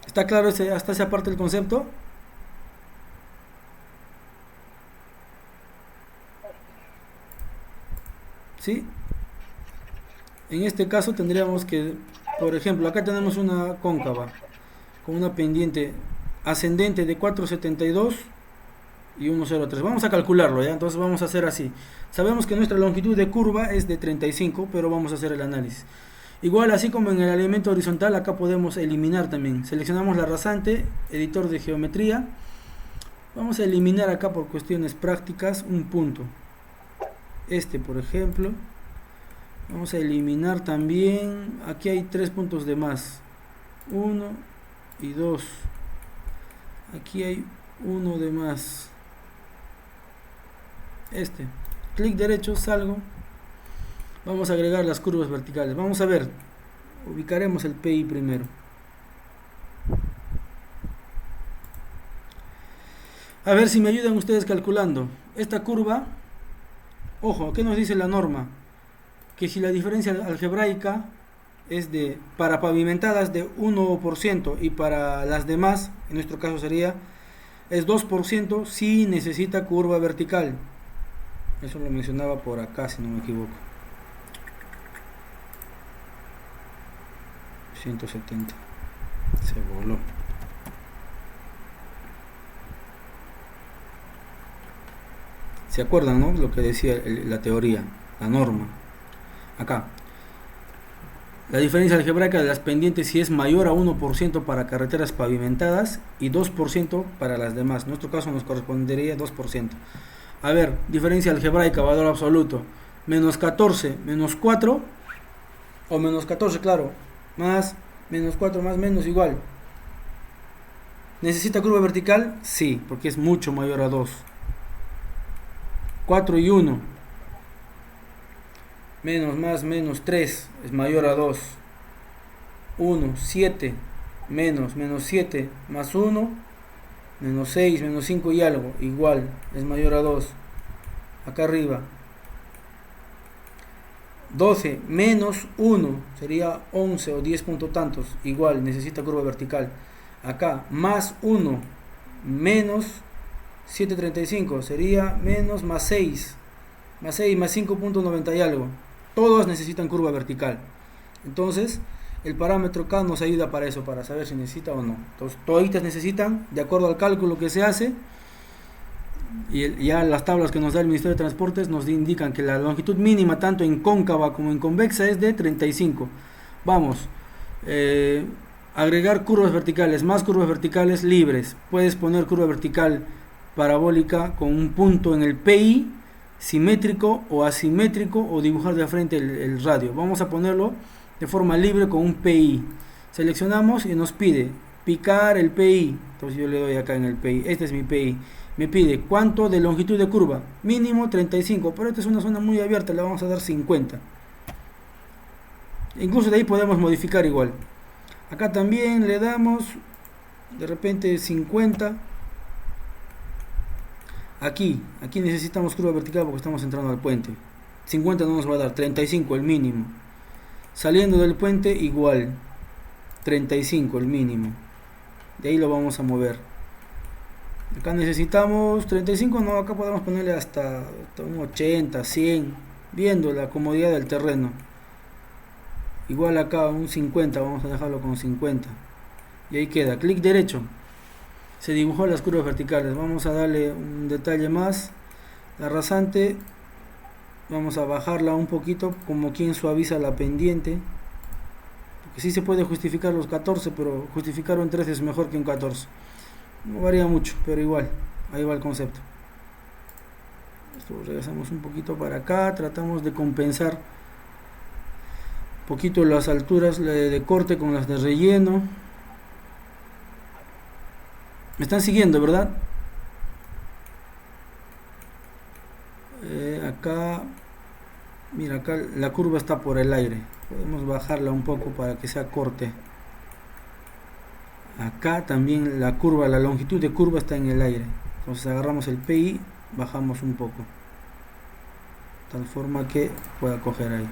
¿Está claro hasta esa parte del concepto? ¿Sí? En este caso tendríamos que, por ejemplo, acá tenemos una cóncava con una pendiente ascendente de 4,72 y 1,03. Vamos a calcularlo, ¿ya? Entonces vamos a hacer así. Sabemos que nuestra longitud de curva es de 35, pero vamos a hacer el análisis. Igual, así como en el elemento horizontal, acá podemos eliminar también. Seleccionamos la rasante, editor de geometría. Vamos a eliminar acá por cuestiones prácticas un punto. Este, por ejemplo. Vamos a eliminar también, aquí hay 3 puntos de más, 1 y 2, aquí hay 1 de más, este, clic derecho, salgo, vamos a agregar las curvas verticales, vamos a ver, ubicaremos el PI primero, a ver si me ayudan ustedes calculando, esta curva, ojo, ¿qué nos dice la norma? Que si la diferencia algebraica es de, para pavimentadas de 1% y para las demás, en nuestro caso sería, es 2%, si necesita curva vertical. Eso lo mencionaba por acá, si no me equivoco. 170. Se voló. ¿Se acuerdan, no? Lo que decía la teoría, la norma. Acá, la diferencia algebraica de las pendientes si es mayor a 1% para carreteras pavimentadas y 2% para las demás. En nuestro caso nos correspondería 2%. A ver, diferencia algebraica, valor absoluto. Menos 14, menos 4, o menos 14, claro, más, menos 4, más, menos, igual. ¿Necesita curva vertical? Sí, porque es mucho mayor a 2. 4 y 1. Menos, más, menos 3 es mayor a 2. 1, 7, menos 7, más 1, menos 6, menos 5 y algo, igual, es mayor a 2. Acá arriba. 12 menos 1 sería 11 o 10 puntos tantos, igual, necesita curva vertical. Acá, más 1, menos 7,35 sería menos más 6, más 6, más 5,90 y algo. Todos necesitan curva vertical. Entonces, el parámetro K nos ayuda para eso, para saber si necesita o no. Entonces, toditas necesitan, de acuerdo al cálculo que se hace, y ya las tablas que nos da el Ministerio de Transportes nos indican que la longitud mínima, tanto en cóncava como en convexa, es de 35. Vamos, agregar curvas verticales, más curvas verticales libres. Puedes poner curva vertical parabólica con un punto en el PI, simétrico o asimétrico, o dibujar de frente el radio. Vamos a ponerlo de forma libre con un PI. Seleccionamos y nos pide picar el PI. Entonces yo le doy acá en el PI. Este es mi PI. Me pide cuánto de longitud de curva. Mínimo 35, pero esta es una zona muy abierta, le vamos a dar 50. Incluso de ahí podemos modificar igual. Acá también le damos de repente 50. Aquí necesitamos curva vertical porque estamos entrando al puente. 50 no nos va a dar, 35 el mínimo. Saliendo del puente igual, 35 el mínimo. De ahí lo vamos a mover. Acá necesitamos 35, no, acá podemos ponerle hasta un 80, 100, viendo la comodidad del terreno. Igual acá un 50, vamos a dejarlo con 50. Y ahí queda, clic derecho. Se dibujó las curvas verticales. Vamos a darle un detalle más. La rasante, vamos a bajarla un poquito, como quien suaviza la pendiente. Porque sí se puede justificar los 14, pero justificar un 13 es mejor que un 14. No varía mucho, pero igual, ahí va el concepto. Esto regresamos un poquito para acá, tratamos de compensar un poquito las alturas de corte con las de relleno. Me están siguiendo, ¿verdad? Acá, mira, acá la curva está por el aire. Podemos bajarla un poco para que sea corte. Acá también la curva, la longitud de curva está en el aire. Entonces agarramos el PI, bajamos un poco. Tal forma que pueda coger ahí.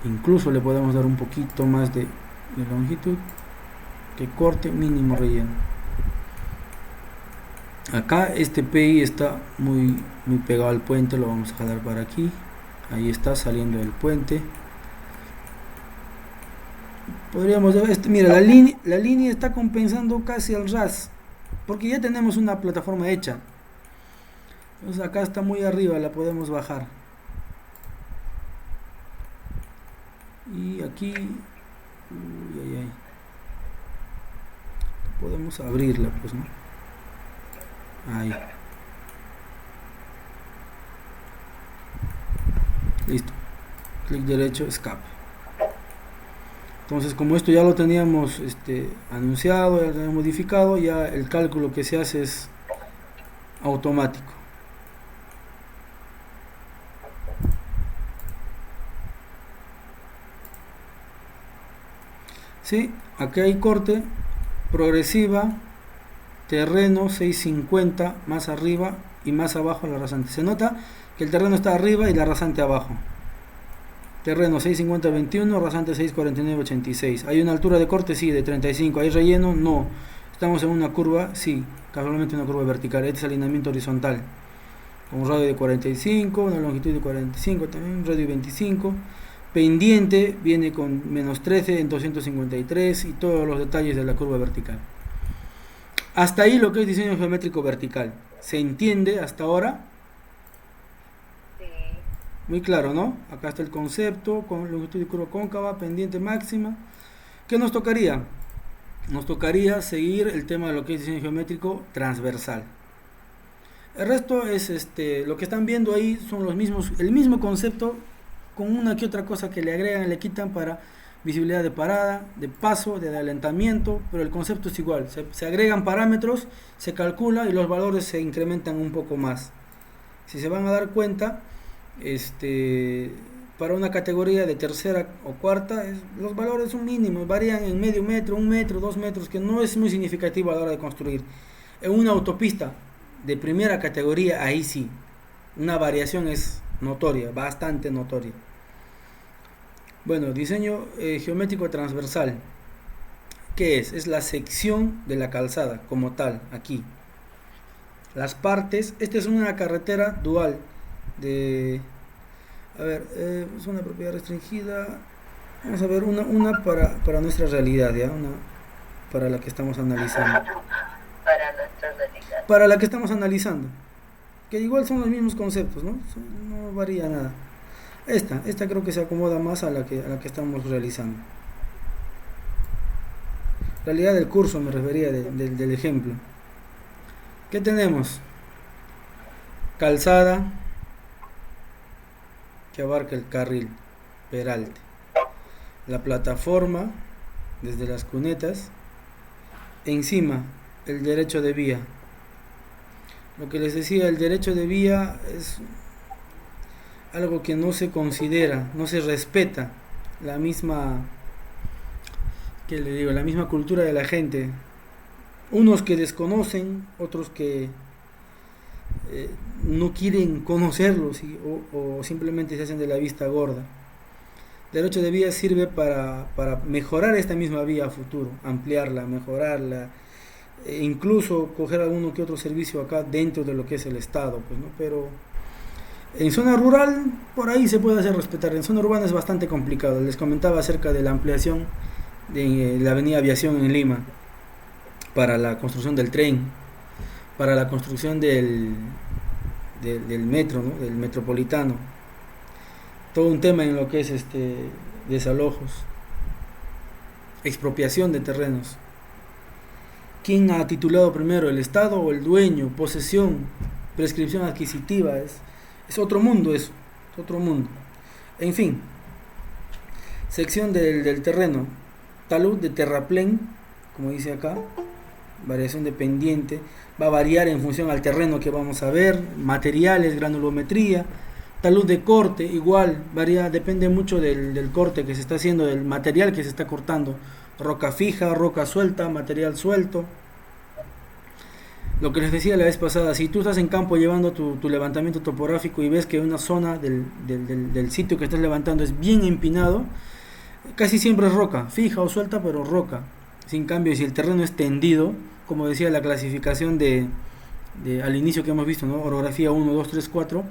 Incluso le podemos dar un poquito más de longitud. Que corte, mínimo relleno. Acá este PI está muy pegado al puente, lo vamos a jalar para aquí. Ahí está saliendo del puente. Podríamos ver, mira, la línea está compensando casi al ras, porque ya tenemos una plataforma hecha. Entonces acá está muy arriba, la podemos bajar. Y aquí, uy, ay, ay. Podemos abrirla, pues, ¿no? Ahí. Listo. Clic derecho, escape. Entonces, como esto ya lo teníamos anunciado, ya lo teníamos modificado, ya el cálculo que se hace es automático. Sí, aquí hay corte, progresiva, terreno 650 más arriba y más abajo la rasante. Se nota que el terreno está arriba y la rasante abajo. Terreno 650-21, rasante 649-86. ¿Hay una altura de corte? Sí, de 35. ¿Hay relleno? No. Estamos en una curva, sí, casualmente una curva vertical. Este es alineamiento horizontal. Con un radio de 45, una longitud de 45 también, un radio de 25. Pendiente viene con menos 13 en 253 y todos los detalles de la curva vertical. Hasta ahí lo que es diseño geométrico vertical. ¿Se entiende hasta ahora? Muy claro, ¿no? Acá está el concepto, con longitud de curva cóncava, pendiente máxima. ¿Qué nos tocaría? Nos tocaría seguir el tema de lo que es diseño geométrico transversal. El resto es lo que están viendo ahí son los mismos, el mismo concepto, con una que otra cosa que le agregan, le quitan para visibilidad de parada, de paso, de adelantamiento, pero el concepto es igual. Se agregan parámetros, se calcula y los valores se incrementan un poco más. Si se van a dar cuenta, para una categoría de tercera o cuarta, los valores son mínimos, varían en medio metro, 1 metro, 2 metros, que no es muy significativo a la hora de construir. En una autopista de primera categoría, ahí sí, una variación es notoria, bastante notoria. Bueno, diseño geométrico transversal. ¿Qué es? Es la sección de la calzada como tal, aquí. Las partes, esta es una carretera dual de, es una propiedad restringida. Vamos a ver una para nuestra realidad, ya, una para la que estamos analizando. Para la que estamos analizando, que igual son los mismos conceptos, ¿no? No varía nada. Esta creo que se acomoda más a la que estamos realizando. Realidad del curso me refería del ejemplo. ¿Qué tenemos? Calzada que abarca el carril peralte, la plataforma desde las cunetas, encima el derecho de vía. Lo que les decía, el derecho de vía es algo que no se considera, no se respeta, la misma, ¿qué le digo? La misma cultura de la gente. Unos que desconocen, otros que no quieren conocerlos o simplemente se hacen de la vista gorda. El derecho de vía sirve para mejorar esta misma vía a futuro, ampliarla, mejorarla, incluso coger alguno que otro servicio acá dentro de lo que es el Estado, pues, ¿no? Pero en zona rural por ahí se puede hacer respetar. En zona urbana es bastante complicado. Les comentaba acerca de la ampliación de la avenida Aviación en Lima para la construcción del tren, para la construcción del metro, ¿no? Del metropolitano. Todo un tema en lo que es desalojos, expropiación de terrenos. ¿Quién ha titulado primero, el Estado o el dueño? Posesión, prescripción adquisitiva, es otro mundo eso, es otro mundo. En fin, sección del terreno, talud de terraplén, como dice acá, variación de pendiente, va a variar en función al terreno que vamos a ver, materiales, granulometría. Talud de corte, igual, varía, depende mucho del corte que se está haciendo, del material que se está cortando. Roca fija, roca suelta, material suelto. Lo que les decía la vez pasada, si tú estás en campo llevando tu levantamiento topográfico y ves que una zona del sitio que estás levantando es bien empinado, casi siempre es roca, fija o suelta, pero roca. Sin cambio, si el terreno es tendido, como decía la clasificación al inicio que hemos visto, ¿no? Orografía 1, 2, 3, 4,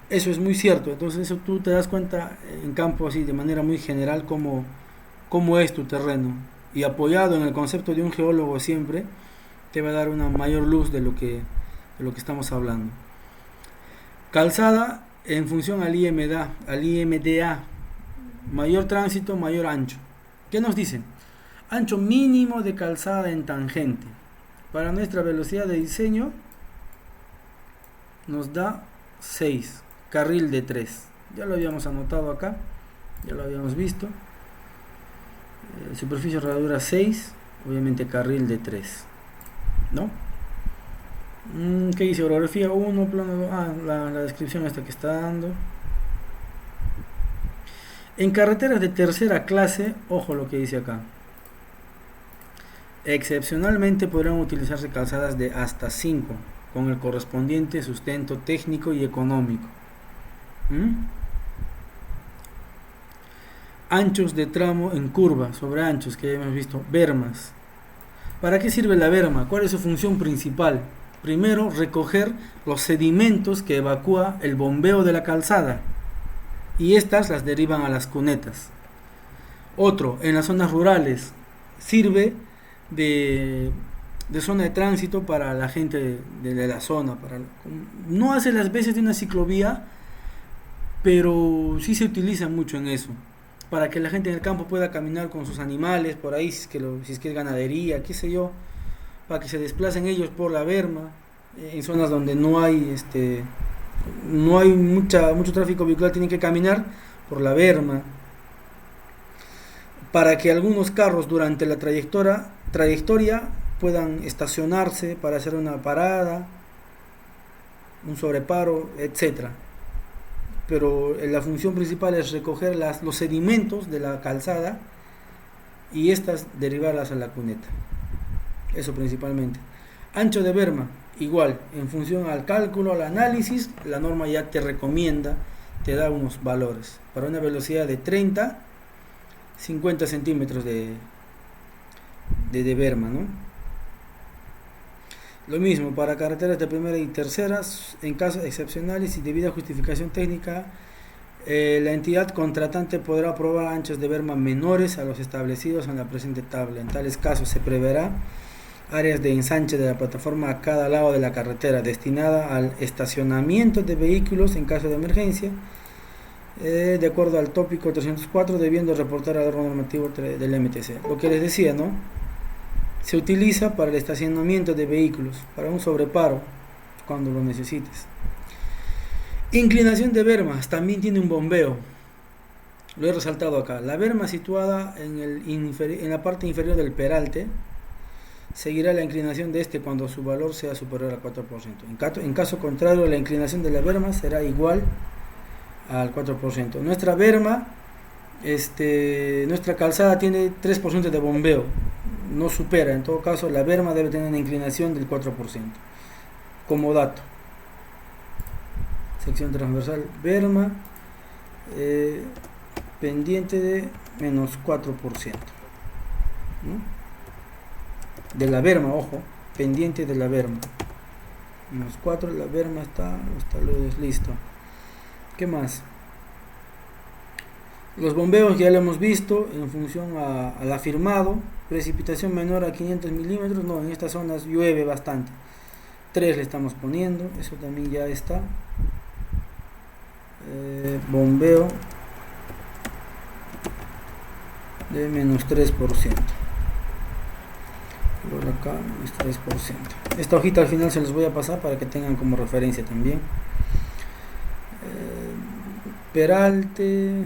Eso es muy cierto. Entonces eso tú te das cuenta en campo así de manera muy general cómo es tu terreno. Y apoyado en el concepto de un geólogo siempre, te va a dar una mayor luz de lo que estamos hablando. Calzada en función al IMDA, mayor tránsito, mayor ancho. ¿Qué nos dicen? Ancho mínimo de calzada en tangente. Para nuestra velocidad de diseño nos da 6, carril de 3. Ya lo habíamos anotado acá, ya lo habíamos visto. Superficie rodadura 6, obviamente carril de 3, ¿no? ¿Qué dice? Orografía 1, plano 2. La descripción esta que está dando. En carreteras de tercera clase, ojo lo que dice acá. Excepcionalmente podrán utilizarse calzadas de hasta 5, con el correspondiente sustento técnico y económico. Anchos de tramo en curva, sobre anchos, que ya hemos visto. Bermas. ¿Para qué sirve la berma? ¿Cuál es su función principal? Primero, recoger los sedimentos que evacúa el bombeo de la calzada, y estas las derivan a las cunetas. Otro, en las zonas rurales, sirve de zona de tránsito para la gente de la zona. No hace las veces de una ciclovía, pero sí se utiliza mucho en eso, para que la gente en el campo pueda caminar con sus animales por ahí, si es que es ganadería, qué sé yo, para que se desplacen ellos por la berma, en zonas donde no hay mucho tráfico vehicular, tienen que caminar por la berma, para que algunos carros durante la trayectoria puedan estacionarse para hacer una parada, un sobreparo, etcétera. Pero la función principal es recoger los sedimentos de la calzada y estas derivarlas a la cuneta. Eso principalmente. Ancho de berma, igual, en función al cálculo, al análisis, la norma ya te recomienda, te da unos valores. Para una velocidad de 30, 50 centímetros de berma, ¿no? Lo mismo para carreteras de primera y terceras, en casos excepcionales y debida justificación técnica, la entidad contratante podrá aprobar anchos de berma menores a los establecidos en la presente tabla. En tales casos se preverá áreas de ensanche de la plataforma a cada lado de la carretera, destinada al estacionamiento de vehículos en caso de emergencia, de acuerdo al tópico 304, debiendo reportar al órgano normativo del MTC. Lo que les decía, ¿no? Se utiliza para el estacionamiento de vehículos, para un sobreparo, cuando lo necesites. Inclinación de bermas, también tiene un bombeo. Lo he resaltado acá. La berma situada en la parte inferior del peralte seguirá la inclinación de este cuando su valor sea superior al 4%. En caso contrario, la inclinación de la berma será igual al 4%. Nuestra berma, nuestra calzada tiene 3% de bombeo, no supera. En todo caso, la berma debe tener una inclinación del 4%. Como dato. Sección transversal, berma, pendiente de menos 4%. ¿No? De la berma, ojo, pendiente de la berma. Menos 4, la berma está listo. ¿Qué más? Los bombeos ya lo hemos visto en función al afirmado. Precipitación menor a 500 milímetros. No, en estas zonas llueve bastante. 3 le estamos poniendo. Eso también ya está. Bombeo de menos 3%. Por acá, menos 3%. Esta hojita al final se los voy a pasar para que tengan como referencia también. Peralte.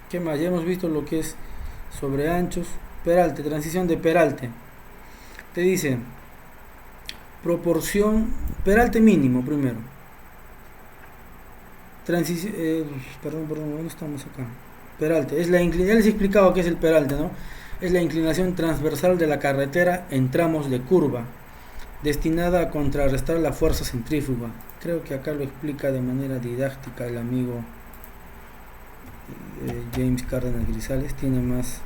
¿Qué más? Ya hemos visto lo que es sobre anchos. Peralte, transición de peralte. Te dice proporción, peralte mínimo primero. Transición, perdón, ¿dónde estamos acá? Peralte, ya les he explicado qué es el peralte, ¿no? Es la inclinación transversal de la carretera en tramos de curva, destinada a contrarrestar la fuerza centrífuga. Creo que acá lo explica de manera didáctica el amigo James Cárdenas Grisales. Tiene más.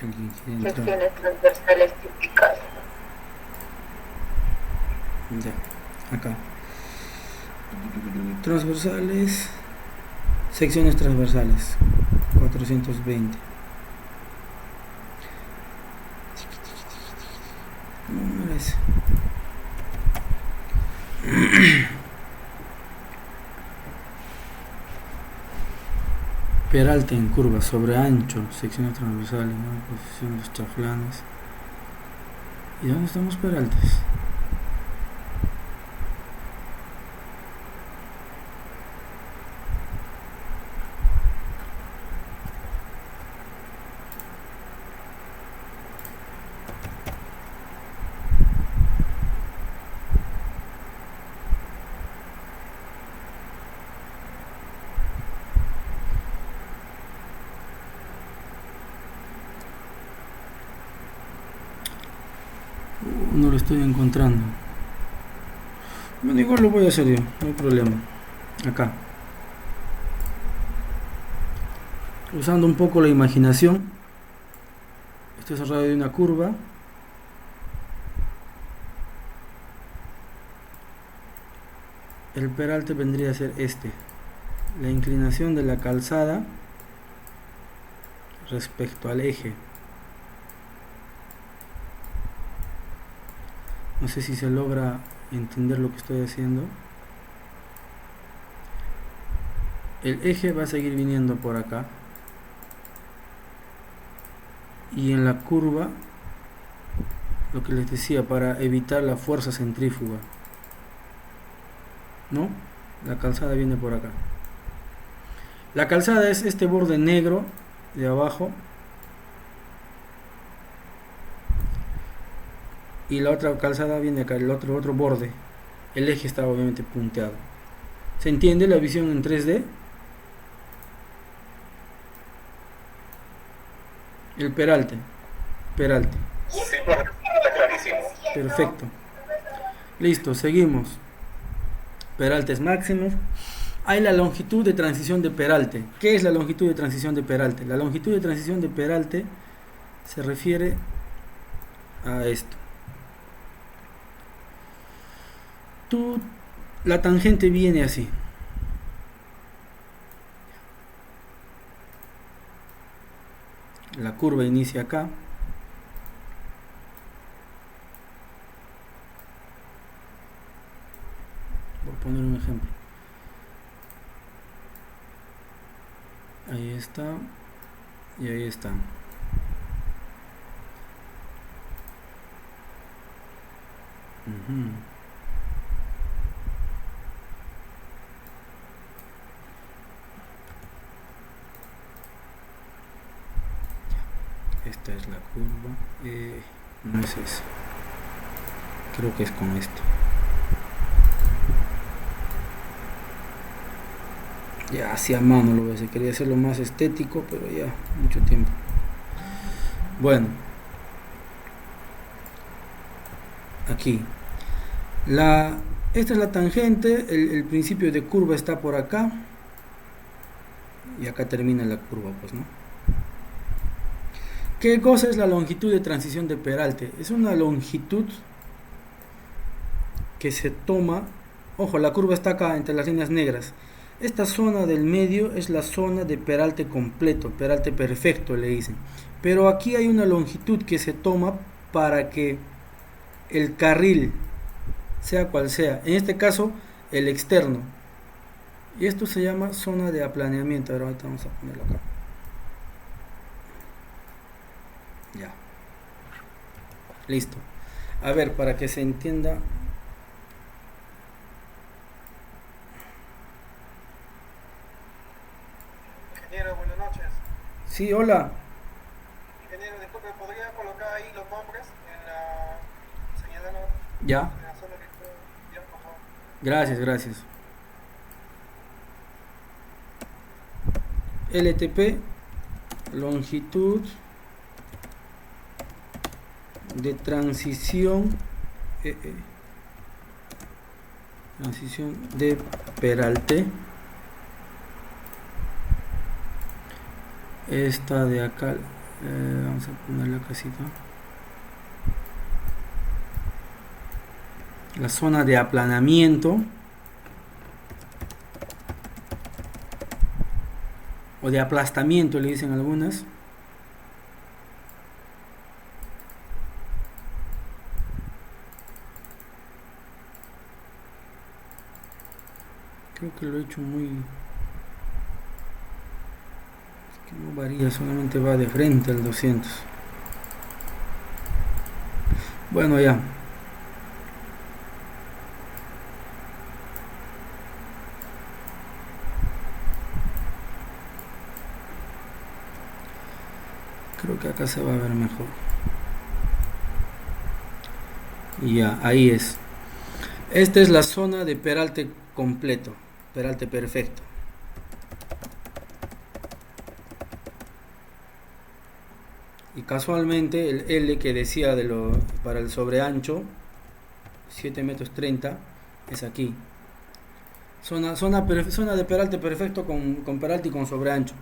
Alguien quiere entrar. Secciones transversales típicas. Ya, acá. Transversales. Secciones transversales. 420. No, no era ese. Peralte en curva, sobre ancho, secciones transversales, ¿no? Posición de los chaflanes. ¿Y dónde están los peraltes? No lo estoy encontrando. Bueno, igual lo voy a hacer yo, no hay problema. Acá. Usando un poco la imaginación. Esto es el radio de una curva. El peralte vendría a ser este. La inclinación de la calzada respecto al eje. No sé si se logra entender lo que estoy haciendo. El eje va a seguir viniendo por acá. Y en la curva, lo que les decía, para evitar la fuerza centrífuga, ¿no? La calzada viene por acá. La calzada es este borde negro de abajo. Y la otra calzada viene acá, el otro borde. El eje está obviamente punteado. ¿Se entiende la visión en 3D? El peralte. Sí, está clarísimo. Perfecto. Listo, seguimos. Peraltes máximos. Hay la longitud de transición de peralte. ¿Qué es la longitud de transición de peralte? La longitud de transición de peralte se refiere a esto. La tangente viene así. La curva inicia acá. Por poner un ejemplo. Ahí está. Y ahí está. Esta es la curva. No es esa. Creo que es con esto. Ya hacía mano lo voy a hacer. Quería hacerlo más estético, pero ya mucho tiempo. Bueno. Aquí. Esta es la tangente. El principio de curva está por acá. Y acá termina la curva, pues, ¿no? ¿Qué cosa es la longitud de transición de peralte? Es una longitud que se toma. Ojo, la curva está acá entre las líneas negras. Esta zona del medio es la zona de peralte completo, peralte perfecto le dicen. Pero aquí hay una longitud que se toma para que el carril, sea cual sea, en este caso el externo, y esto se llama zona de aplaneamiento. Ahora vamos a ponerlo acá. Ya. Listo. A ver, para que se entienda. Ingeniero, buenas noches. Sí, hola. Ingeniero, disculpe, ¿podría colocar ahí los nombres en la señal Ya. en la zona que estoy viendo, por favor? Gracias. LTP, longitud de transición de peralte. Esta de acá, Vamos a poner la casita. La zona de aplanamiento o de aplastamiento le dicen algunas. Creo que lo he hecho muy... Es que no varía, solamente va de frente al 200. Bueno, ya. Creo que acá se va a ver mejor. Y ya, ahí es. Esta es la zona de peralte completo, peralte perfecto. Y casualmente el L que decía para el sobreancho, 7 metros 30, es aquí. Zona de peralte perfecto con peralte y con sobreancho.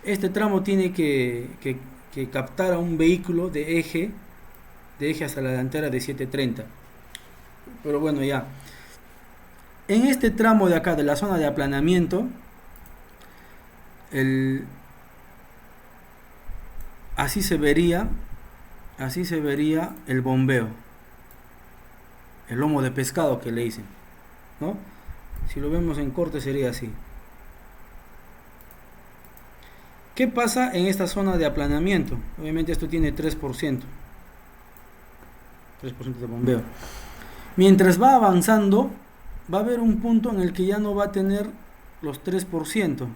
Este tramo tiene que captar a un vehículo de eje hacia la delantera de 730. Pero bueno, ya. En este tramo de acá, de la zona de aplanamiento, así se vería el bombeo, el lomo de pescado que le dicen, ¿no? Si lo vemos en corte sería así. ¿Qué pasa en esta zona de aplanamiento? Obviamente esto tiene 3% de bombeo. Mientras va avanzando, va a haber un punto en el que ya no va a tener los 3%.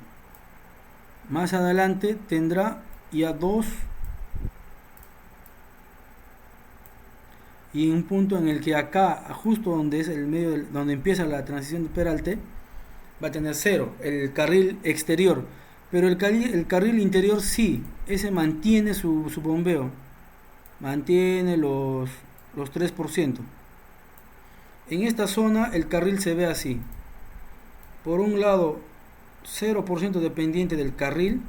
Más adelante tendrá ya 2. Y un punto en el que acá, justo donde es el medio, donde empieza la transición de peralte, va a tener 0, el carril exterior. Pero el carril interior sí, ese mantiene su bombeo, mantiene los 3%. En esta zona el carril se ve así. Por un lado 0% dependiente del carril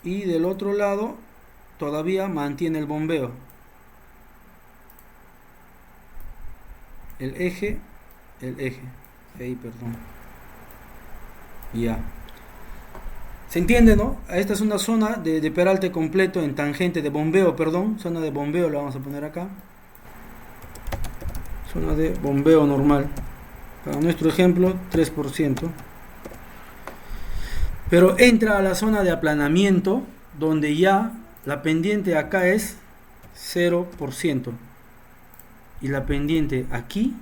y del otro lado todavía mantiene el bombeo. El eje, ahí, perdón. Ya. ¿Se entiende, no? Esta es una zona de peralte completo en tangente de bombeo, perdón. Zona de bombeo la vamos a poner acá. Zona de bombeo normal. Para nuestro ejemplo, 3%. Pero entra a la zona de aplanamiento, donde ya la pendiente acá es 0%. Y la pendiente aquí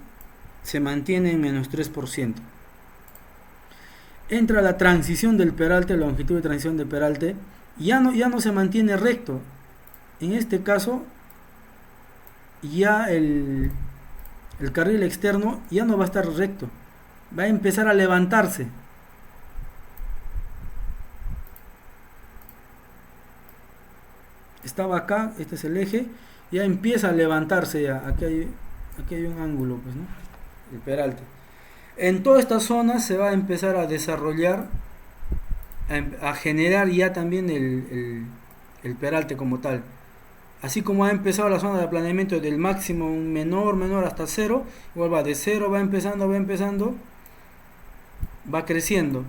se mantiene en menos 3%. Entra la transición del peralte, la longitud de transición del peralte, ya no se mantiene recto. En este caso, ya el carril externo ya no va a estar recto, va a empezar a levantarse. Estaba acá, este es el eje, ya empieza a levantarse ya. Aquí hay un ángulo, pues, ¿no? El peralte. En toda esta zona se va a empezar a desarrollar, a generar ya también el peralte como tal. Así como ha empezado la zona de aplanamiento del máximo menor hasta 0, igual va de 0, va empezando, va creciendo.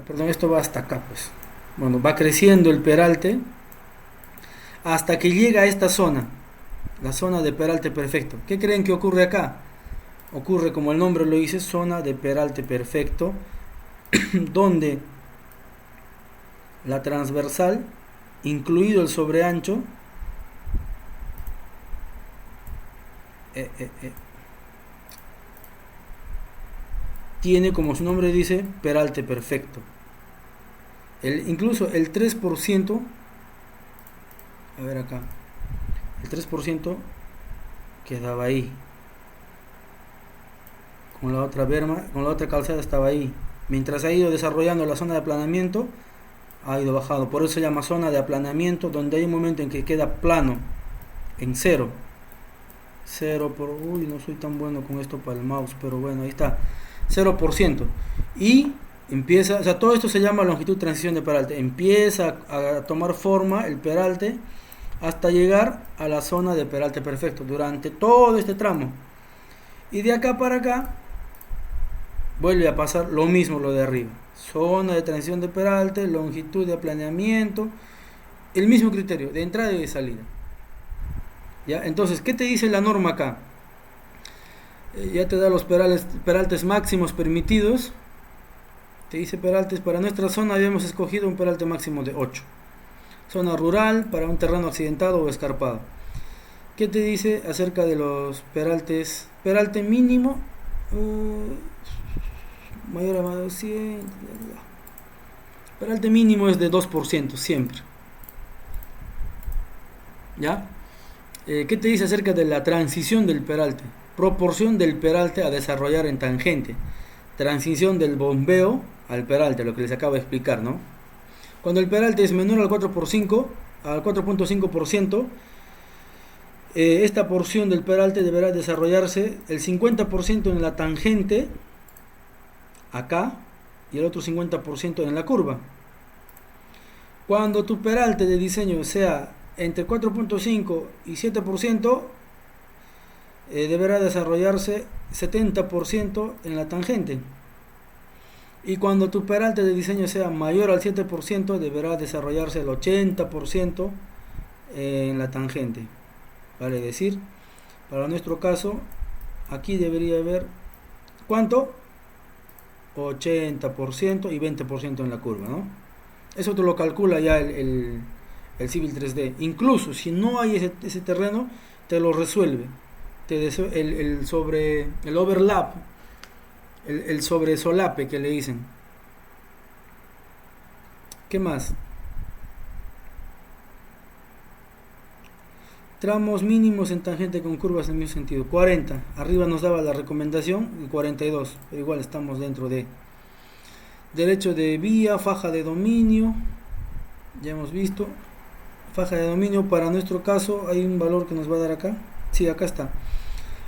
Perdón, esto va hasta acá, pues. Bueno, va creciendo el peralte hasta que llega a esta zona, la zona de peralte perfecto. ¿Qué creen que ocurre acá? Ocurre, como el nombre lo dice, zona de peralte perfecto, donde la transversal, incluido el sobreancho, tiene, como su nombre dice, peralte perfecto. Incluso el 3%, a ver acá, el 3% quedaba ahí. Con la otra berma, con la otra calzada estaba ahí. Mientras ha ido desarrollando la zona de aplanamiento, ha ido bajando. Por eso se llama zona de aplanamiento, donde hay un momento en que queda plano, en 0. Uy, no soy tan bueno con esto para el mouse, pero bueno, ahí está. 0%. Y Empieza, o sea, todo esto se llama longitud de transición de peralte. Empieza a tomar forma el peralte hasta llegar a la zona de peralte perfecto durante todo este tramo. Y de acá para acá vuelve a pasar lo mismo lo de arriba. Zona de transición de peralte, longitud de aplaneamiento, el mismo criterio de entrada y de salida. ¿Ya? Entonces, ¿qué te dice la norma acá? Ya te da los peraltes máximos permitidos. Te dice peraltes, para nuestra zona habíamos escogido un peralte máximo de 8. Zona rural, para un terreno accidentado o escarpado. ¿Qué te dice acerca de los peraltes? Peralte mínimo mayor a 200. Peralte mínimo es de 2% siempre. ¿Ya? ¿Qué te dice acerca de la transición del peralte? Proporción del peralte a desarrollar en tangente. Transición del bombeo al peralte, lo que les acabo de explicar, ¿no? Cuando el peralte es menor al 4.5%, esta porción del peralte deberá desarrollarse el 50% en la tangente, acá, y el otro 50% en la curva. Cuando tu peralte de diseño sea entre 4.5 y 7%, deberá desarrollarse 70% en la tangente. Y cuando tu peralte de diseño sea mayor al 7%, deberá desarrollarse el 80% en la tangente. Vale decir, para nuestro caso, aquí debería haber, ¿cuánto? 80% y 20% en la curva, ¿no? Eso te lo calcula ya el Civil 3D. Incluso si no hay ese terreno, te lo resuelve. El overlap, el sobresolape que le dicen. ¿Qué más? Tramos mínimos en tangente con curvas en el mismo sentido. 40. Arriba nos daba la recomendación y 42. Pero igual estamos dentro de. Derecho de vía, faja de dominio. Ya hemos visto. Faja de dominio, para nuestro caso hay un valor que nos va a dar acá. Sí, acá está.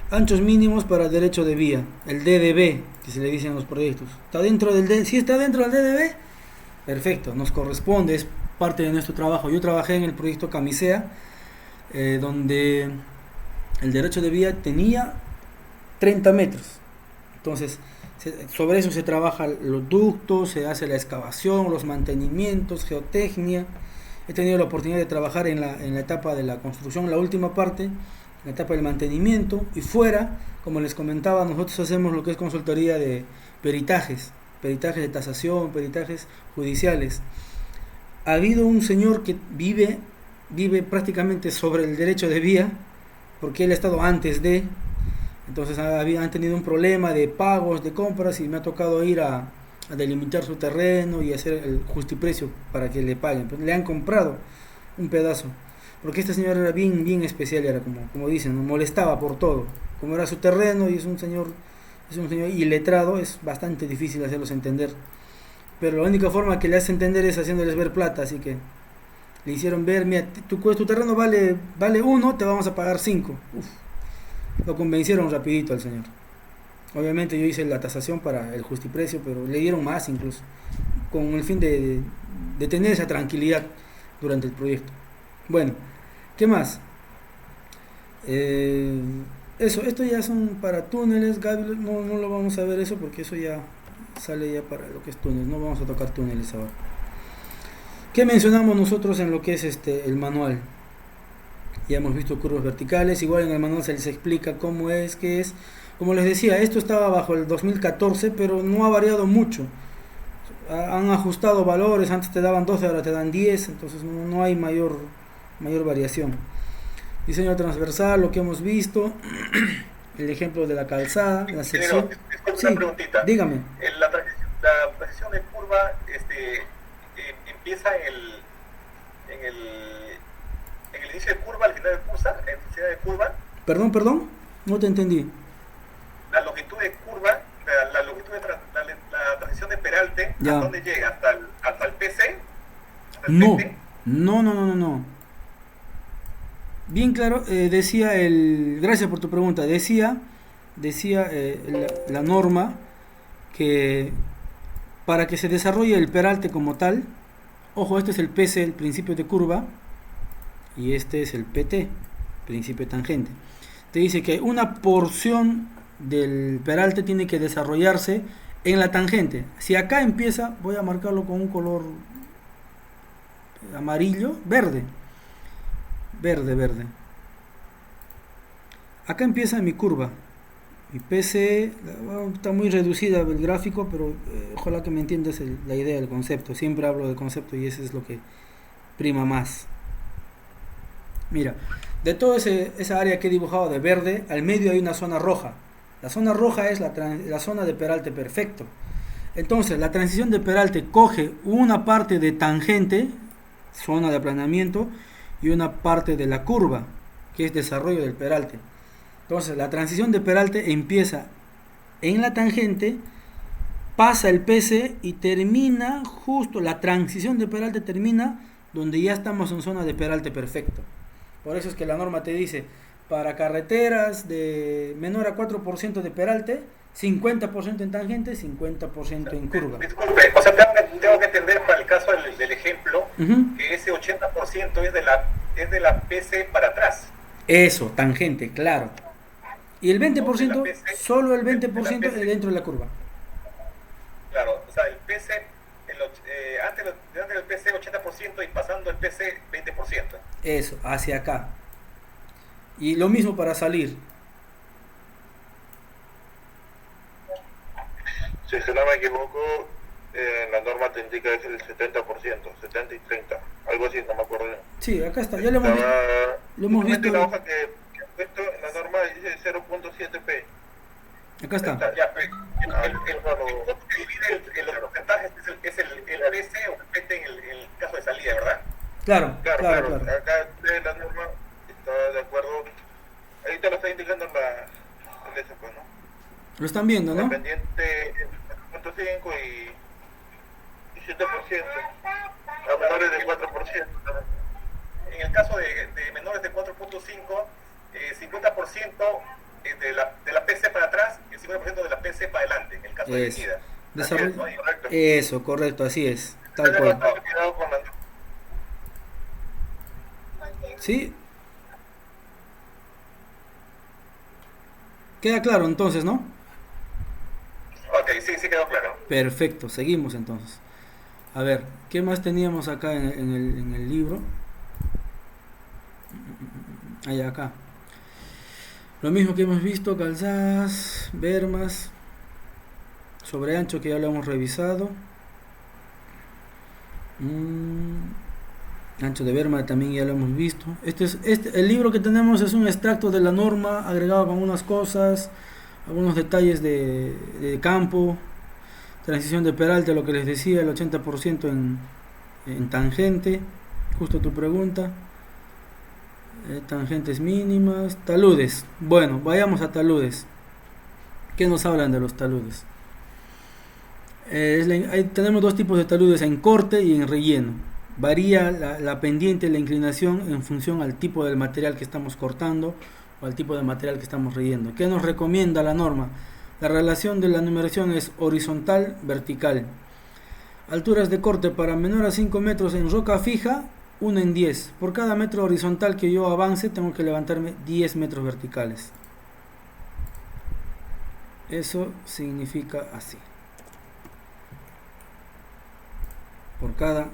Anchos mínimos para derecho de vía, el DDB, que se le dicen a los proyectos. ¿Está dentro del DDB? Si está dentro del DDB, perfecto, nos corresponde, es parte de nuestro trabajo. Yo trabajé en el proyecto Camisea, donde el derecho de vía tenía 30 metros. Entonces, sobre eso se trabaja los ductos, se hace la excavación, los mantenimientos, geotecnia. He tenido la oportunidad de trabajar en la etapa de la construcción, la última parte, la etapa del mantenimiento, y fuera, como les comentaba, nosotros hacemos lo que es consultoría de peritajes de tasación, peritajes judiciales. Ha habido un señor que vive prácticamente sobre el derecho de vía, porque él ha estado antes de, entonces han tenido un problema de pagos, de compras, y me ha tocado ir a delimitar su terreno y hacer el justiprecio para que le paguen. Pues le han comprado un pedazo, porque este señor era bien especial, era como dicen, molestaba por todo. Como era su terreno y es un señor iletrado, es bastante difícil hacerlos entender. Pero la única forma que le hace entender es haciéndoles ver plata, así que le hicieron ver, mira, tu terreno vale 1, te vamos a pagar 5. Lo convencieron rapidito al señor. Obviamente yo hice la tasación para el justiprecio, pero le dieron más incluso, con el fin de tener esa tranquilidad durante el proyecto. Bueno, ¿qué más? Esto ya son para túneles, Gaby, no lo vamos a ver eso porque eso ya sale ya para lo que es túneles, no vamos a tocar túneles ahora. ¿Qué mencionamos nosotros en lo que es el manual? Ya hemos visto curvas verticales, igual en el manual se les explica cómo es, qué es. Como les decía, esto estaba bajo el 2014, pero no ha variado mucho. Han ajustado valores, antes te daban 12, ahora te dan 10, entonces no hay mayor variación. Diseño transversal, lo que hemos visto, el ejemplo de la calzada, la sección. Sí, una preguntita. Dígame. La transición de curva empieza en el inicio de curva, al final de curva, en final de curva. Perdón, no te entendí. La longitud de curva, la longitud de la transición de peralte, ya. ¿A dónde llega? ¿Hasta el PC? No. No. Bien claro, decía gracias por tu pregunta, decía la norma que para que se desarrolle el peralte como tal, ojo, este es el PC, el principio de curva, y este es el PT, principio de tangente. Te dice que una porción del peralte tiene que desarrollarse en la tangente. Si acá empieza, voy a marcarlo con un color amarillo, verde. Acá empieza mi curva. Mi PC está muy reducida el gráfico, pero ojalá que me entiendas la idea, el concepto. Siempre hablo de concepto y eso es lo que prima más. Mira, de toda esa área que he dibujado de verde, al medio hay una zona roja. La zona roja es la zona de peralte perfecto. Entonces, la transición de peralte coge una parte de tangente, zona de aplanamiento, y una parte de la curva, que es desarrollo del peralte. Entonces, la transición de peralte empieza en la tangente, pasa el PC y termina justo, la transición de peralte termina donde ya estamos en zona de peralte perfecto. Por eso es que la norma te dice, para carreteras de menor a 4% de peralte, 50% en tangente, 50% en curva. Disculpe, o sea, tengo que entender para el caso del ejemplo, que ese 80% es de la PC para atrás. Eso, tangente, claro. Y el 20%, solo el 20% es dentro de la curva. Claro, o sea, el PC, antes del PC 80% y pasando el PC 20%. Eso, hacia acá. Y lo mismo para salir. Si no me equivoco, la norma te indica que es el 70%, 70 y 30, algo así, no me acuerdo bien. Sí, acá está, ya lo hemos visto. La hoja que he puesto en la norma dice 0.7p. Acá está. Los porcentajes es el PC o el PT en el caso de salida, ¿verdad? Claro. Acá la norma está de acuerdo. Ahí te lo está indicando en esa, pues, ¿no? Lo están viendo, ¿no? Pendiente 0.5 y 7%. A menores de 4%. En el caso de menores de 4.5, 50% de la PC para atrás y el 50% de la PC para adelante, en el caso de venida. Eso, correcto, así es. Tal cual. ¿Sí? Queda claro entonces, ¿no? Ok, sí quedó claro. Perfecto, seguimos entonces. A ver, ¿qué más teníamos acá en el libro? Allá acá. Lo mismo que hemos visto, calzadas, bermas, sobre ancho que ya lo hemos revisado. Ancho de berma también ya lo hemos visto. El libro que tenemos es un extracto de la norma agregado con unas cosas, algunos detalles de campo, transición de peralte, lo que les decía, el 80% en tangente, justo tu pregunta. Tangentes mínimas, taludes. Bueno, vayamos a taludes. ¿Qué nos hablan de los taludes? Tenemos dos tipos de taludes, en corte y en relleno. Varía la pendiente, la inclinación en función al tipo del material que estamos cortando o al tipo de material que estamos relleno. ¿Qué nos recomienda la norma? La relación de la numeración es horizontal, vertical. Alturas de corte para menor a 5 metros en roca fija, 1 en 10. Por cada metro horizontal que yo avance, tengo que levantarme 10 metros verticales. Eso significa así. Por cada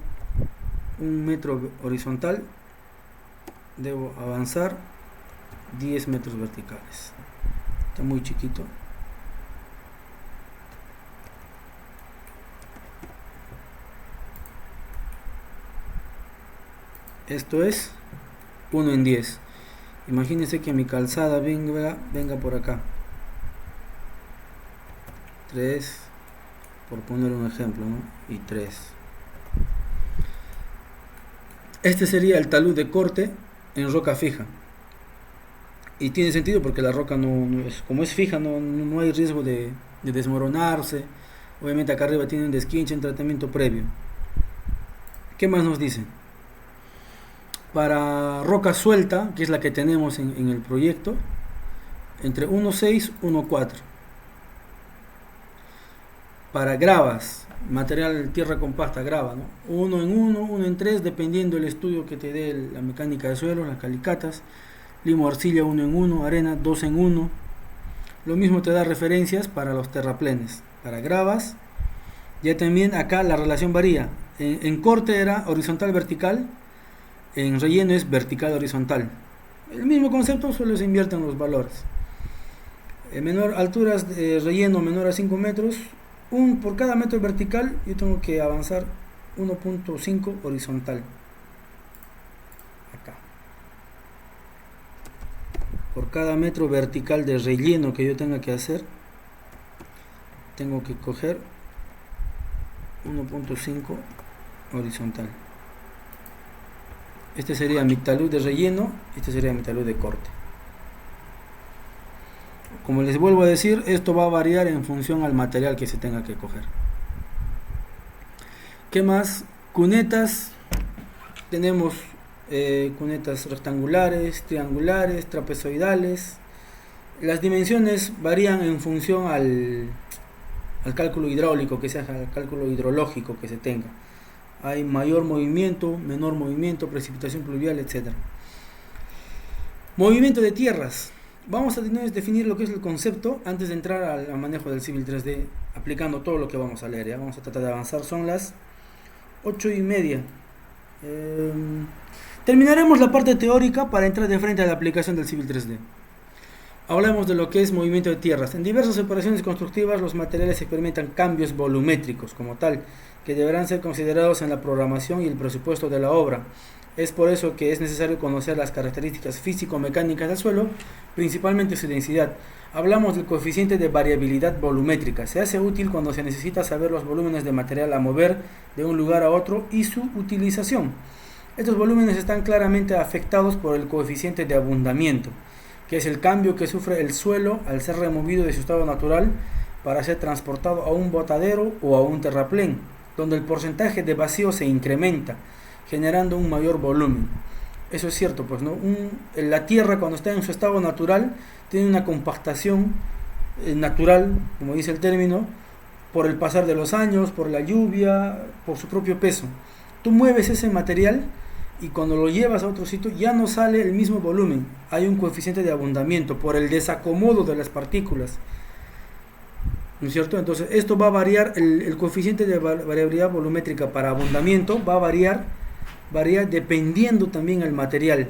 1 metro horizontal, debo avanzar 10 metros verticales. Está muy chiquito. Esto es 1 en 10. Imagínense que mi calzada venga por acá. 3, por poner un ejemplo, ¿no? Y 3. Este sería el talud de corte en roca fija. Y tiene sentido porque la roca no es, como es fija, no hay riesgo de desmoronarse. Obviamente acá arriba tiene un desquinche, un tratamiento previo. ¿Qué más nos dicen? Para roca suelta, que es la que tenemos en el proyecto, entre 1.6 y 1.4. para gravas, material tierra compacta, grava, ¿no? 1 en 1, 1 en 3, dependiendo del estudio que te dé la mecánica de suelo, las calicatas. Limo arcilla 1 en 1, arena 2 en 1. Lo mismo te da referencias para los terraplenes, para gravas. Ya también acá la relación varía. En corte era horizontal vertical, en relleno es vertical horizontal. El mismo concepto, solo se invierten los valores. En menor alturas de relleno menor a 5 metros, por cada metro vertical yo tengo que avanzar 1.5 horizontal. Acá. Por cada metro vertical de relleno que yo tenga que hacer, tengo que coger 1.5 horizontal. Este sería mi talud de relleno, este sería mi talud de corte. Como les vuelvo a decir, esto va a variar en función al material que se tenga que coger. ¿Qué más? Cunetas. Tenemos cunetas rectangulares, triangulares, trapezoidales. Las dimensiones varían en función al cálculo hidráulico que se haga, al cálculo hidrológico que se tenga. Hay mayor movimiento, menor movimiento, precipitación pluvial, etc. Movimiento de tierras. Vamos a definir lo que es el concepto antes de entrar al manejo del Civil 3D, aplicando todo lo que vamos a leer. ¿Ya? Vamos a tratar de avanzar, son las 8:30. Terminaremos la parte teórica para entrar de frente a la aplicación del Civil 3D. Hablamos de lo que es movimiento de tierras. En diversas operaciones constructivas los materiales experimentan cambios volumétricos como tal, que deberán ser considerados en la programación y el presupuesto de la obra. Es por eso que es necesario conocer las características físico-mecánicas del suelo, principalmente su densidad. Hablamos del coeficiente de variabilidad volumétrica. Se hace útil cuando se necesita saber los volúmenes de material a mover de un lugar a otro y su utilización. Estos volúmenes están claramente afectados por el coeficiente de abundamiento, que es el cambio que sufre el suelo al ser removido de su estado natural para ser transportado a un botadero o a un terraplén, donde el porcentaje de vacío se incrementa, generando un mayor volumen. Eso es cierto, pues, ¿no? La tierra, cuando está en su estado natural, tiene una compactación natural, como dice el término, por el pasar de los años, por la lluvia, por su propio peso. Tú mueves ese material y cuando lo llevas a otro sitio ya no sale el mismo volumen. Hay un coeficiente de abundamiento por el desacomodo de las partículas, ¿no es cierto? Entonces esto va a variar, el coeficiente de variabilidad volumétrica para abundamiento va a varía dependiendo también el material.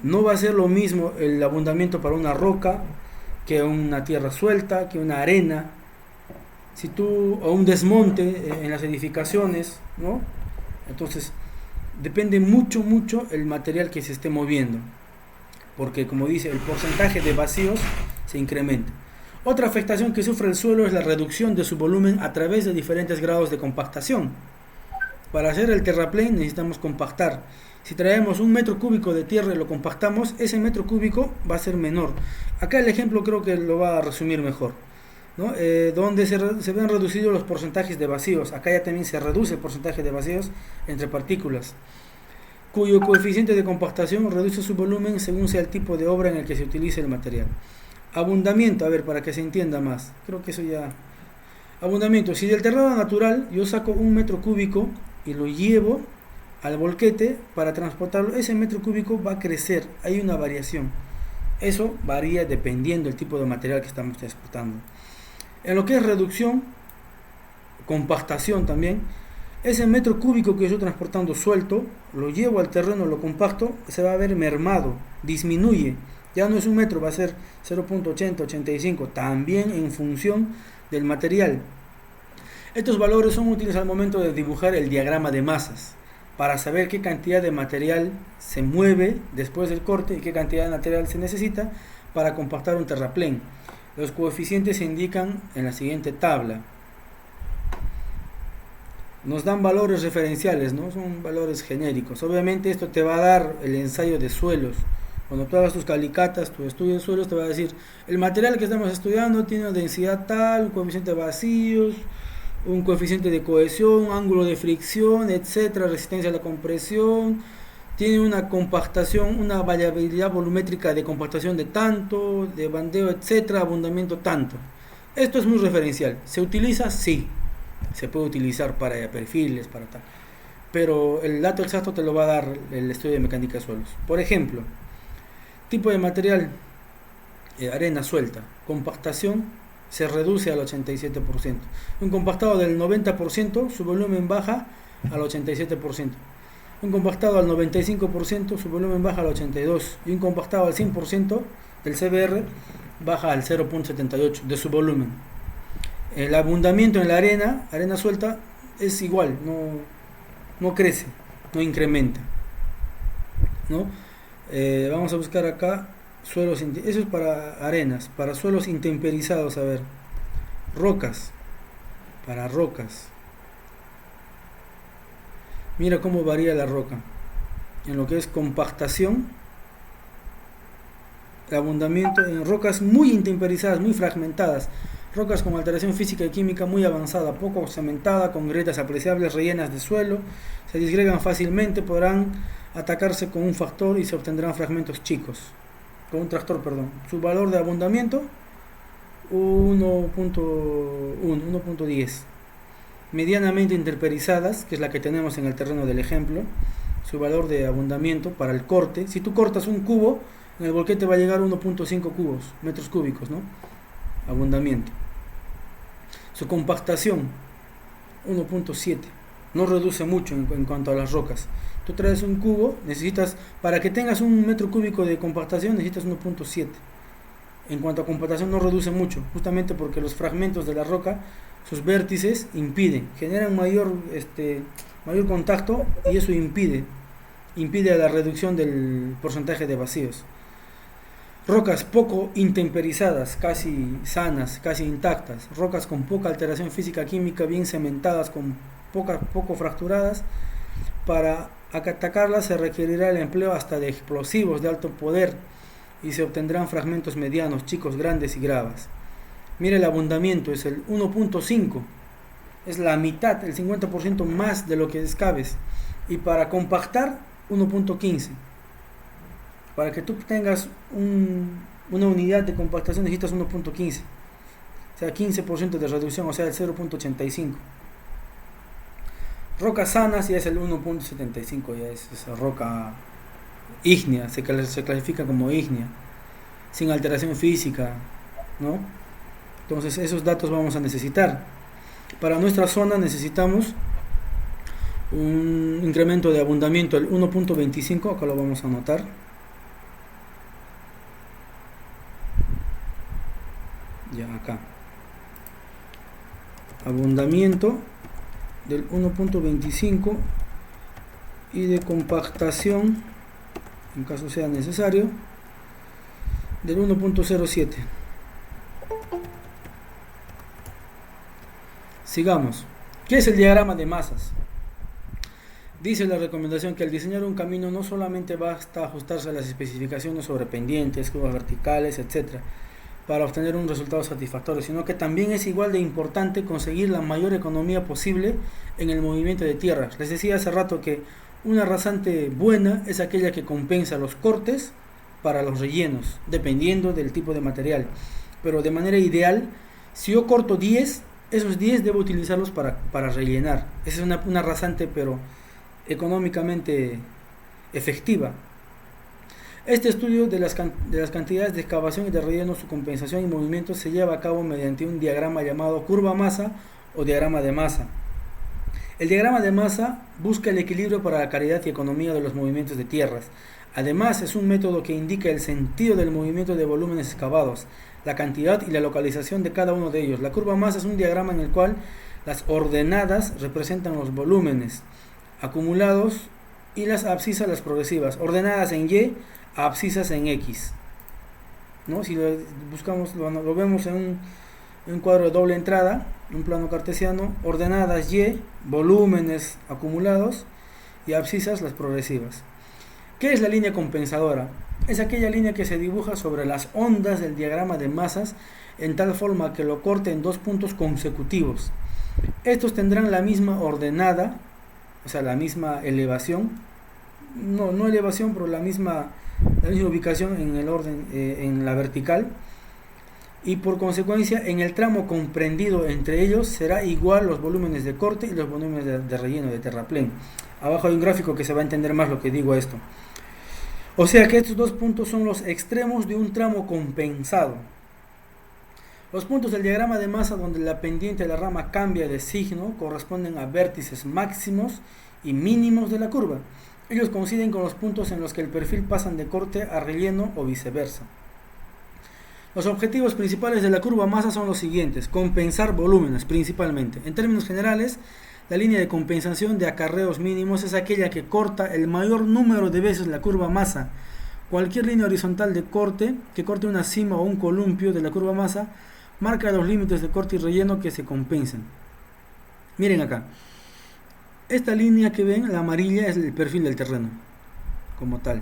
No va a ser lo mismo el abundamiento para una roca que una tierra suelta, que una arena, o un desmonte en las edificaciones, ¿no? Entonces depende mucho el material que se esté moviendo, porque como dice, el porcentaje de vacíos se incrementa. Otra afectación que sufre el suelo es la reducción de su volumen a través de diferentes grados de compactación. Para hacer el terraplén necesitamos compactar. Si traemos 1 metro cúbico de tierra y lo compactamos, ese metro cúbico va a ser menor. Acá el ejemplo creo que lo va a resumir mejor, ¿no? Donde se ven reducidos los porcentajes de vacíos. Acá ya también se reduce el porcentaje de vacíos entre partículas, cuyo coeficiente de compactación reduce su volumen según sea el tipo de obra en el que se utilice el material. Abundamiento, a ver, para que se entienda más. Creo que eso ya... Abundamiento. Si del terreno natural yo saco 1 metro cúbico y lo llevo al volquete para transportarlo, ese metro cúbico va a crecer. Hay una variación. Eso varía dependiendo del tipo de material que estamos transportando. En lo que es reducción, compactación también, ese metro cúbico que yo estoy transportando suelto, lo llevo al terreno, lo compacto, se va a ver mermado, disminuye. Ya no es 1 metro, va a ser 0.80, 85, también en función del material. Estos valores son útiles al momento de dibujar el diagrama de masas, para saber qué cantidad de material se mueve después del corte y qué cantidad de material se necesita para compactar un terraplén. Los coeficientes se indican en la siguiente tabla. Nos dan valores referenciales, ¿no? Son valores genéricos. Obviamente esto te va a dar el ensayo de suelos. Cuando tú hagas tus calicatas, tu estudio de suelos, te va a decir, el material que estamos estudiando tiene una densidad tal, un coeficiente de vacíos, un coeficiente de cohesión, un ángulo de fricción, etcétera, resistencia a la compresión, tiene una compactación, una variabilidad volumétrica de compactación de tanto, de bandeo, etcétera, abundamiento tanto. Esto es muy referencial. ¿Se utiliza? Sí. Se puede utilizar para perfiles, para tal. Pero el dato exacto te lo va a dar el estudio de mecánica de suelos. Por ejemplo, tipo de material, arena suelta. Compactación se reduce al 87%. Un compactado del 90%, su volumen baja al 87%. Un compactado al 95%, su volumen baja al 82%. Y un compactado al 100% del CBR baja al 0.78% de su volumen. El abundamiento en la arena suelta, es igual, no crece, no incrementa, ¿no? Vamos a buscar acá suelos, eso es para arenas, para suelos intemperizados, a ver, rocas, para rocas. Mira cómo varía la roca. En lo que es compactación, el abundamiento en rocas muy intemperizadas, muy fragmentadas, rocas con alteración física y química muy avanzada, poco cementada, con grietas apreciables, rellenas de suelo, se disgregan fácilmente, podrán atacarse con un factor y se obtendrán fragmentos chicos, con un tractor, perdón. Su valor de abundamiento 1.10. Medianamente interperizadas, que es la que tenemos en el terreno del ejemplo, su valor de abundamiento para el corte. Si tú cortas un cubo, en el volquete va a llegar 1.5 metros cúbicos, ¿no? Abundamiento. Su compactación 1.7. No reduce mucho en cuanto a las rocas. Tú traes un cubo, necesitas, para que tengas un metro cúbico de compactación, necesitas 1.7. En cuanto a compactación no reduce mucho, justamente porque los fragmentos de la roca, sus vértices generan mayor contacto, y eso impide a la reducción del porcentaje de vacíos. Rocas poco intemperizadas, casi sanas, casi intactas. Rocas con poca alteración física química, bien cementadas, con poco fracturadas. Para atacarlas se requerirá el empleo hasta de explosivos de alto poder y se obtendrán fragmentos medianos, chicos, grandes y gravas. Mira, el abundamiento es el 1.5. Es la mitad, el 50% más de lo que descabes. Y para compactar, 1.15. Para que tú tengas una unidad de compactación necesitas 1.15. O sea, 15% de reducción, o sea, el 0.85. Rocas sanas ya es el 1.75, ya es esa roca ígnea, se clasifica como ígnea, sin alteración física, ¿no? Entonces esos datos vamos a necesitar. Para nuestra zona necesitamos un incremento de abundamiento del 1.25, acá lo vamos a anotar. Ya acá. Abundamiento del 1.25 y de compactación, en caso sea necesario, del 1.07. Sigamos. ¿Qué es el diagrama de masas? Dice la recomendación que al diseñar un camino no solamente basta ajustarse a las especificaciones sobre pendientes, curvas verticales, etc., para obtener un resultado satisfactorio, sino que también es igual de importante conseguir la mayor economía posible en el movimiento de tierras. Les decía hace rato que una rasante buena es aquella que compensa los cortes para los rellenos, dependiendo del tipo de material. Pero de manera ideal, si yo corto 10, esos 10 debo utilizarlos para rellenar. Esa es una rasante, pero económicamente efectiva. Este estudio de las cantidades de excavación y de relleno, su compensación y movimiento se lleva a cabo mediante un diagrama llamado curva masa o diagrama de masa. El diagrama de masa busca el equilibrio para la calidad y economía de los movimientos de tierras. Además, es un método que indica el sentido del movimiento de volúmenes excavados, la cantidad y la localización de cada uno de ellos. La curva masa es un diagrama en el cual las ordenadas representan los volúmenes acumulados y las abscisas las progresivas, ordenadas en Y, abscisas en X, ¿no? Si lo buscamos, lo vemos en un cuadro de doble entrada, un plano cartesiano, ordenadas Y, volúmenes acumulados, y abscisas las progresivas. ¿Qué es la línea compensadora? Es aquella línea que se dibuja sobre las ondas del diagrama de masas en tal forma que lo corte en dos puntos consecutivos. Estos tendrán la misma ordenada, o sea, la misma elevación, no elevación, pero la misma ubicación en el orden, en la vertical, y por consecuencia en el tramo comprendido entre ellos será igual los volúmenes de corte y los volúmenes de relleno de terraplén. Abajo hay un gráfico que se va a entender más lo que digo esto. O sea que estos dos puntos son los extremos de un tramo compensado. Los puntos del diagrama de masa donde la pendiente de la rama cambia de signo corresponden a vértices máximos y mínimos de la curva. Ellos coinciden con los puntos en los que el perfil pasan de corte a relleno o viceversa. Los objetivos principales de la curva masa son los siguientes: compensar volúmenes principalmente. En términos generales, la línea de compensación de acarreos mínimos es aquella que corta el mayor número de veces la curva masa. Cualquier línea horizontal de corte que corte una cima o un columpio de la curva masa marca los límites de corte y relleno que se compensan. Miren acá. Esta línea que ven, la amarilla, es el perfil del terreno como tal.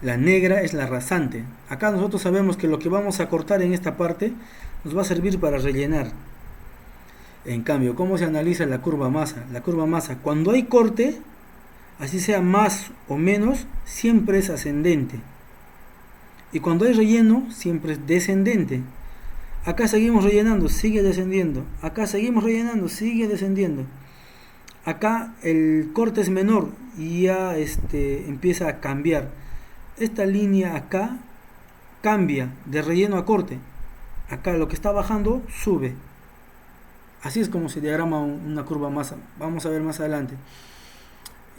La negra es la rasante. Acá nosotros sabemos que lo que vamos a cortar en esta parte nos va a servir para rellenar. En cambio, ¿cómo se analiza la curva masa? La curva masa, cuando hay corte, así sea más o menos, siempre es ascendente. Y cuando hay relleno, siempre es descendente. Acá seguimos rellenando, sigue descendiendo. Acá seguimos rellenando, sigue descendiendo. Acá el corte es menor y ya empieza a cambiar. Esta línea acá cambia de relleno a corte. Acá lo que está bajando sube. Así es como se diagrama una curva masa. Vamos a ver más adelante.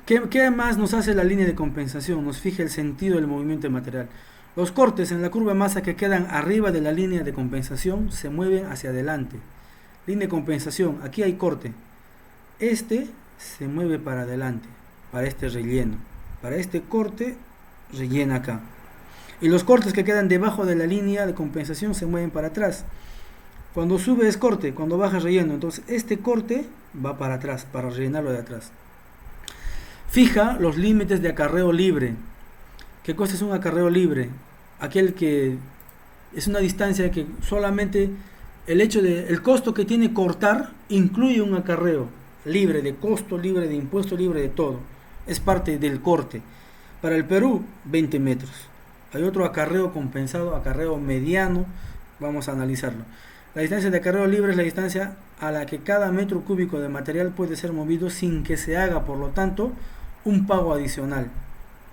¿Qué más nos hace la línea de compensación? Nos fija el sentido del movimiento del material. Los cortes en la curva masa que quedan arriba de la línea de compensación se mueven hacia adelante. Línea de compensación, aquí hay corte. Se mueve para adelante, para este relleno. Para este corte, rellena acá. Y los cortes que quedan debajo de la línea de compensación se mueven para atrás. Cuando sube es corte, cuando baja es relleno. Entonces este corte va para atrás, para rellenarlo de atrás. Fija los límites de acarreo libre. ¿Qué cosa es un acarreo libre? Aquel que es una distancia que solamente el costo que tiene cortar incluye un acarreo libre de costo, libre de impuesto, libre de todo. Es parte del corte. Para el Perú, 20 metros. Hay otro acarreo compensado, acarreo mediano. Vamos a analizarlo. La distancia de acarreo libre es la distancia a la que cada metro cúbico de material puede ser movido sin que se haga, por lo tanto, un pago adicional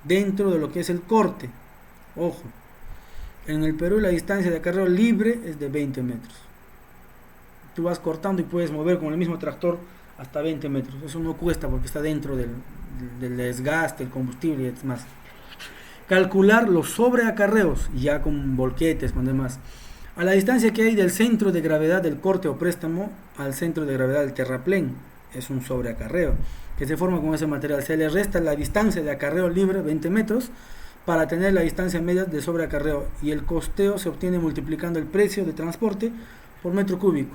dentro de lo que es el corte. Ojo, en el Perú la distancia de acarreo libre es de 20 metros. Tú vas cortando y puedes mover con el mismo tractor hasta 20 metros. Eso no cuesta porque está dentro del desgaste, el combustible y demás. Calcular los sobreacarreos, ya con volquetes, con demás. A la distancia que hay del centro de gravedad del corte o préstamo al centro de gravedad del terraplén, es un sobreacarreo que se forma con ese material. Se le resta la distancia de acarreo libre, 20 metros, para tener la distancia media de sobreacarreo, y el costeo se obtiene multiplicando el precio de transporte por metro cúbico.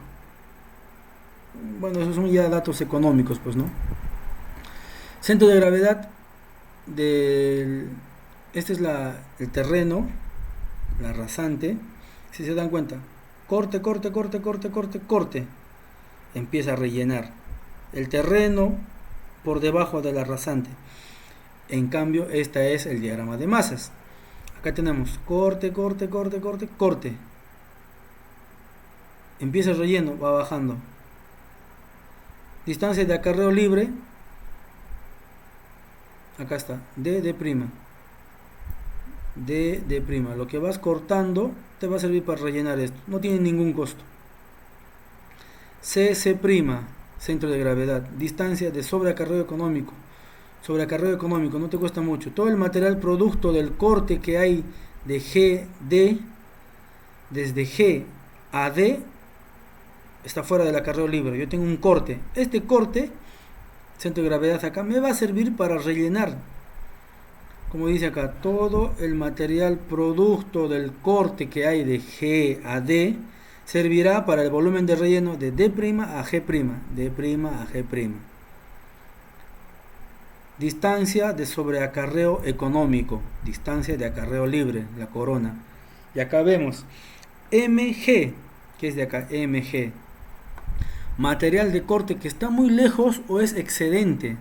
Bueno, esos son ya datos económicos, pues, ¿no? Centro de gravedad este es el terreno, la rasante. Si se dan cuenta, corte, empieza a rellenar el terreno por debajo de la rasante. En cambio, este es el diagrama de masas. Acá tenemos corte. Empieza el relleno, va bajando. Distancia de acarreo libre. Acá está, D'. Lo que vas cortando te va a servir para rellenar esto. No tiene ningún costo. C', centro de gravedad. Distancia de sobreacarreo económico. Sobreacarreo económico, no te cuesta mucho. Todo el material producto del corte que hay de GD, desde G a D, está fuera del acarreo libre. Yo tengo un corte. Este corte, centro de gravedad acá, me va a servir para rellenar. Como dice acá, todo el material producto del corte que hay de G a D servirá para el volumen de relleno de D' a G', D' a G'. Distancia de sobreacarreo económico, distancia de acarreo libre, la corona. Y acá vemos MG, que es de acá, MG. Material de corte que está muy lejos o es excedente.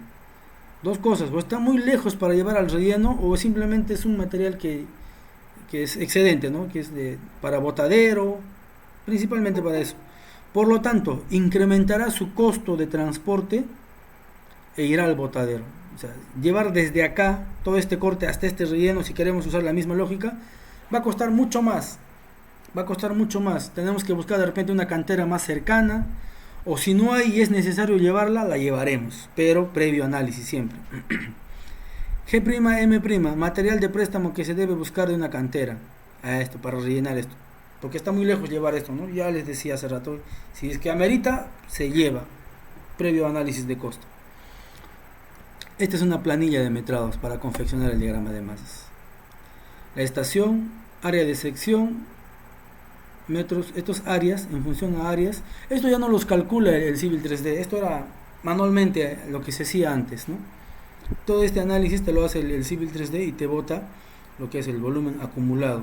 Dos cosas, o está muy lejos para llevar al relleno, o simplemente es un material que es excedente, ¿no? Que es para botadero, principalmente para eso. Por lo tanto, incrementará su costo de transporte e irá al botadero. O sea, llevar desde acá todo este corte hasta este relleno, si queremos usar la misma lógica, va a costar mucho más. Va a costar mucho más. Tenemos que buscar de repente una cantera más cercana, o si no hay y es necesario llevarla, la llevaremos, pero previo análisis siempre. G', M', material de préstamo que se debe buscar de una cantera. A esto, para rellenar esto. Porque está muy lejos llevar esto, ¿no? Ya les decía hace rato, si es que amerita, se lleva, previo análisis de costo. Esta es una planilla de metrados para confeccionar el diagrama de masas. La estación, área de sección, metros, estos áreas, en función a áreas, esto ya no los calcula el Civil 3D, esto era manualmente lo que se hacía antes, ¿no? Todo este análisis te lo hace el Civil 3D y te bota lo que es el volumen acumulado,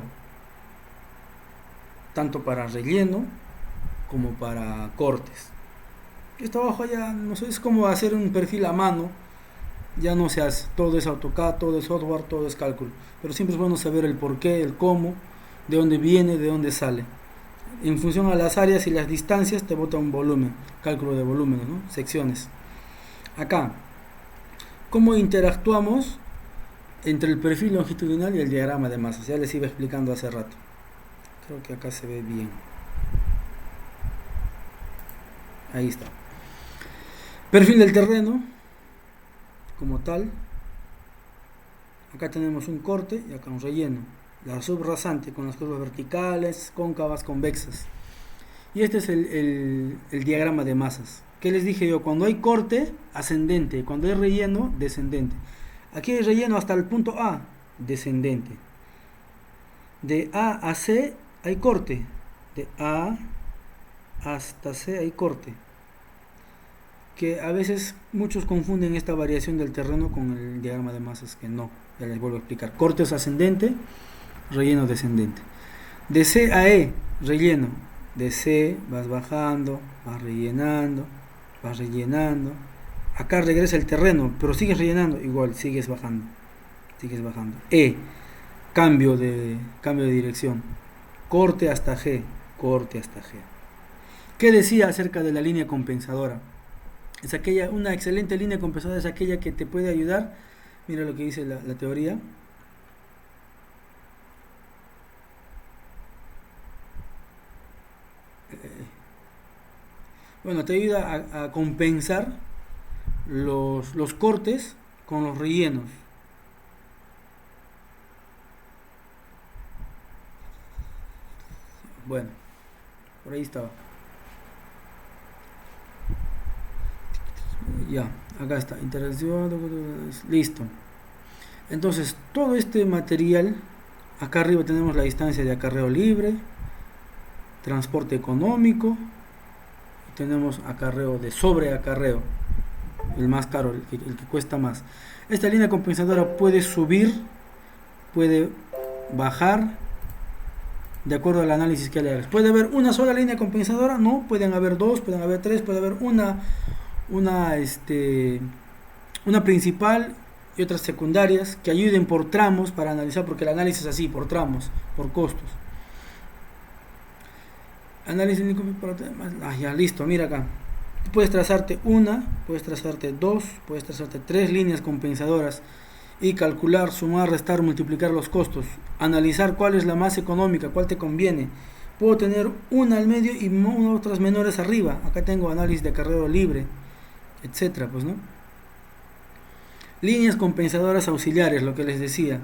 tanto para relleno como para cortes. Esto abajo ya no sé, es como hacer un perfil a mano, ya no se hace, todo es AutoCAD, todo es software, todo es cálculo, pero siempre es bueno saber el por qué, el cómo, de dónde viene, de dónde sale. En función a las áreas y las distancias te bota un volumen, cálculo de volúmenes, ¿no? Secciones. Acá, ¿cómo interactuamos entre el perfil longitudinal y el diagrama de masas? Ya les iba explicando hace rato. Creo que acá se ve bien. Ahí está. Perfil del terreno, como tal. Acá tenemos un corte y acá un relleno. La subrasante con las curvas verticales, cóncavas, convexas. Y este es el diagrama de masas. ¿Qué les dije yo? Cuando hay corte, ascendente. Cuando hay relleno, descendente. Aquí hay relleno hasta el punto A, descendente. De A a C hay corte. De A hasta C hay corte. Que a veces muchos confunden esta variación del terreno con el diagrama de masas, que no. Ya les vuelvo a explicar. Corte es ascendente, relleno descendente. De C a E, relleno. De C vas bajando, vas rellenando, vas rellenando. Acá regresa el terreno, pero sigues rellenando, igual sigues bajando. Sigues bajando. E, cambio de dirección. Corte hasta G, corte hasta G. ¿Qué decía acerca de la línea compensadora? Es aquella, una excelente línea compensadora es aquella que te puede ayudar. Mira lo que dice la teoría. Bueno, te ayuda a compensar los cortes con los rellenos. Bueno, por ahí estaba. Ya, acá está, interacción, listo. Entonces, todo este material, acá arriba tenemos la distancia de acarreo libre, transporte económico, y tenemos acarreo de sobreacarreo, el más caro, el que cuesta más. Esta línea compensadora puede subir, puede bajar, de acuerdo al análisis que le hagas. ¿Puede haber una sola línea compensadora? No, pueden haber dos, pueden haber tres, puede haber una principal y otras secundarias que ayuden por tramos para analizar, porque el análisis es así, por tramos, por costos. Análisis ya listo, mira acá. Puedes trazarte una, puedes trazarte dos, puedes trazarte tres líneas compensadoras y calcular, sumar, restar, multiplicar los costos, analizar cuál es la más económica, cuál te conviene. Puedo tener una al medio y otras menores arriba. Acá tengo análisis de acarreo libre, etcétera, pues, ¿no? Líneas compensadoras auxiliares, lo que les decía.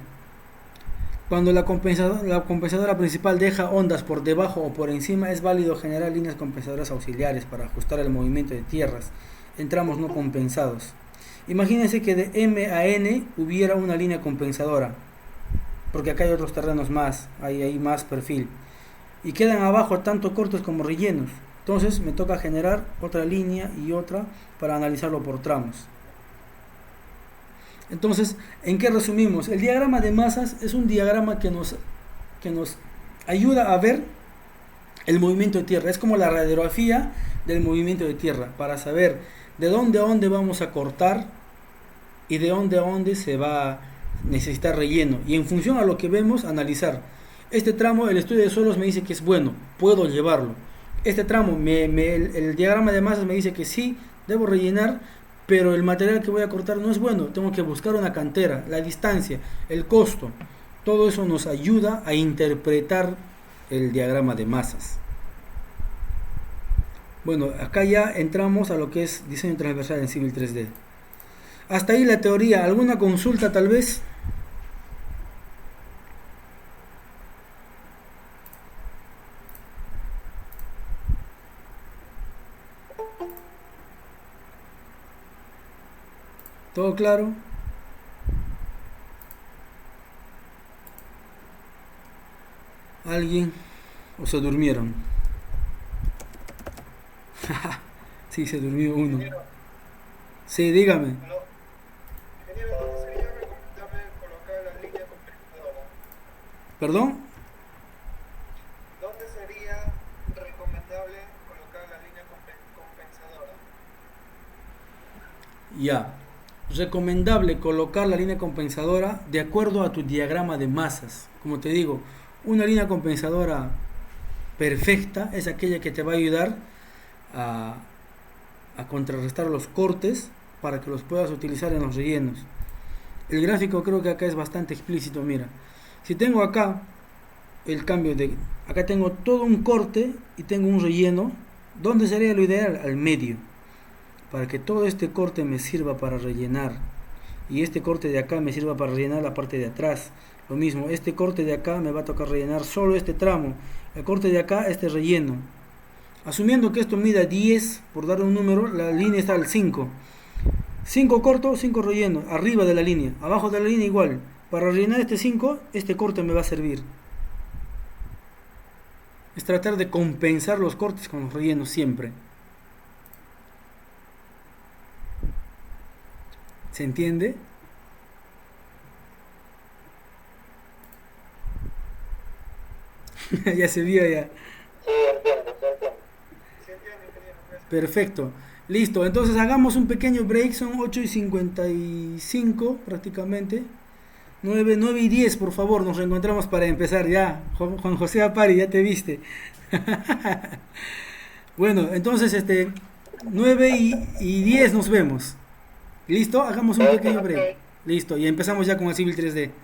Cuando la compensadora principal deja ondas por debajo o por encima, es válido generar líneas compensadoras auxiliares para ajustar el movimiento de tierras en tramos no compensados. Imagínense que de M a N hubiera una línea compensadora, porque acá hay otros terrenos más, hay más perfil, y quedan abajo tanto cortes como rellenos. Entonces me toca generar otra línea y otra para analizarlo por tramos. Entonces, ¿en qué resumimos? El diagrama de masas es un diagrama que nos ayuda a ver el movimiento de tierra. Es como la radiografía del movimiento de tierra, para saber de dónde a dónde vamos a cortar y de dónde a dónde se va a necesitar relleno. Y en función a lo que vemos, analizar. Este tramo, el estudio de suelos me dice que es bueno, puedo llevarlo. este tramo, el diagrama de masas me dice que sí, debo rellenar, pero el material que voy a cortar no es bueno, tengo que buscar una cantera, la distancia, el costo, todo eso nos ayuda a interpretar el diagrama de masas. Bueno, acá ya entramos a lo que es diseño transversal en Civil 3D. Hasta ahí la teoría. ¿Alguna consulta tal vez? ¿Todo claro? ¿Alguien? ¿O se durmieron? Sí, se durmió uno. Ingeniero, Sí, dígame. no. Ingeniero, ¿dónde sería recomendable colocar la línea compensadora? ¿Perdón? ¿Dónde sería recomendable colocar la línea compensadora? Ya. Recomendable colocar la línea compensadora de acuerdo a tu diagrama de masas. Como te digo, una línea compensadora perfecta es aquella que te va a ayudar a, a contrarrestar los cortes para que los puedas utilizar en los rellenos. El gráfico creo que acá es bastante explícito, mira. Si tengo acá el cambio de... Acá tengo todo un corte y tengo un relleno. ¿Dónde sería lo ideal? Al medio. Para que todo este corte me sirva para rellenar. Y este corte de acá me sirva para rellenar la parte de atrás. Lo mismo, este corte de acá me va a tocar rellenar solo este tramo. El corte de acá, este relleno. Asumiendo que esto mida 10, por dar un número, la línea está al 5. 5 corto, 5 relleno, arriba de la línea. Abajo de la línea igual. Para rellenar este 5, este corte me va a servir. Es tratar de compensar los cortes con los rellenos siempre. ¿Se entiende? Ya se vio ya. Sí, entiendo, sí entiendo. ¿Se entiende, ingeniero? Gracias. Perfecto. Listo. Entonces hagamos un pequeño break. Son 8:55 prácticamente. 9 y 10, por favor. Nos reencontramos para empezar ya. Juan José Apari, ya te viste. Bueno, entonces 9 y 10 nos vemos. ¿Listo? Hagamos un pequeño break. Ok. Listo. Y empezamos ya con el Civil 3D.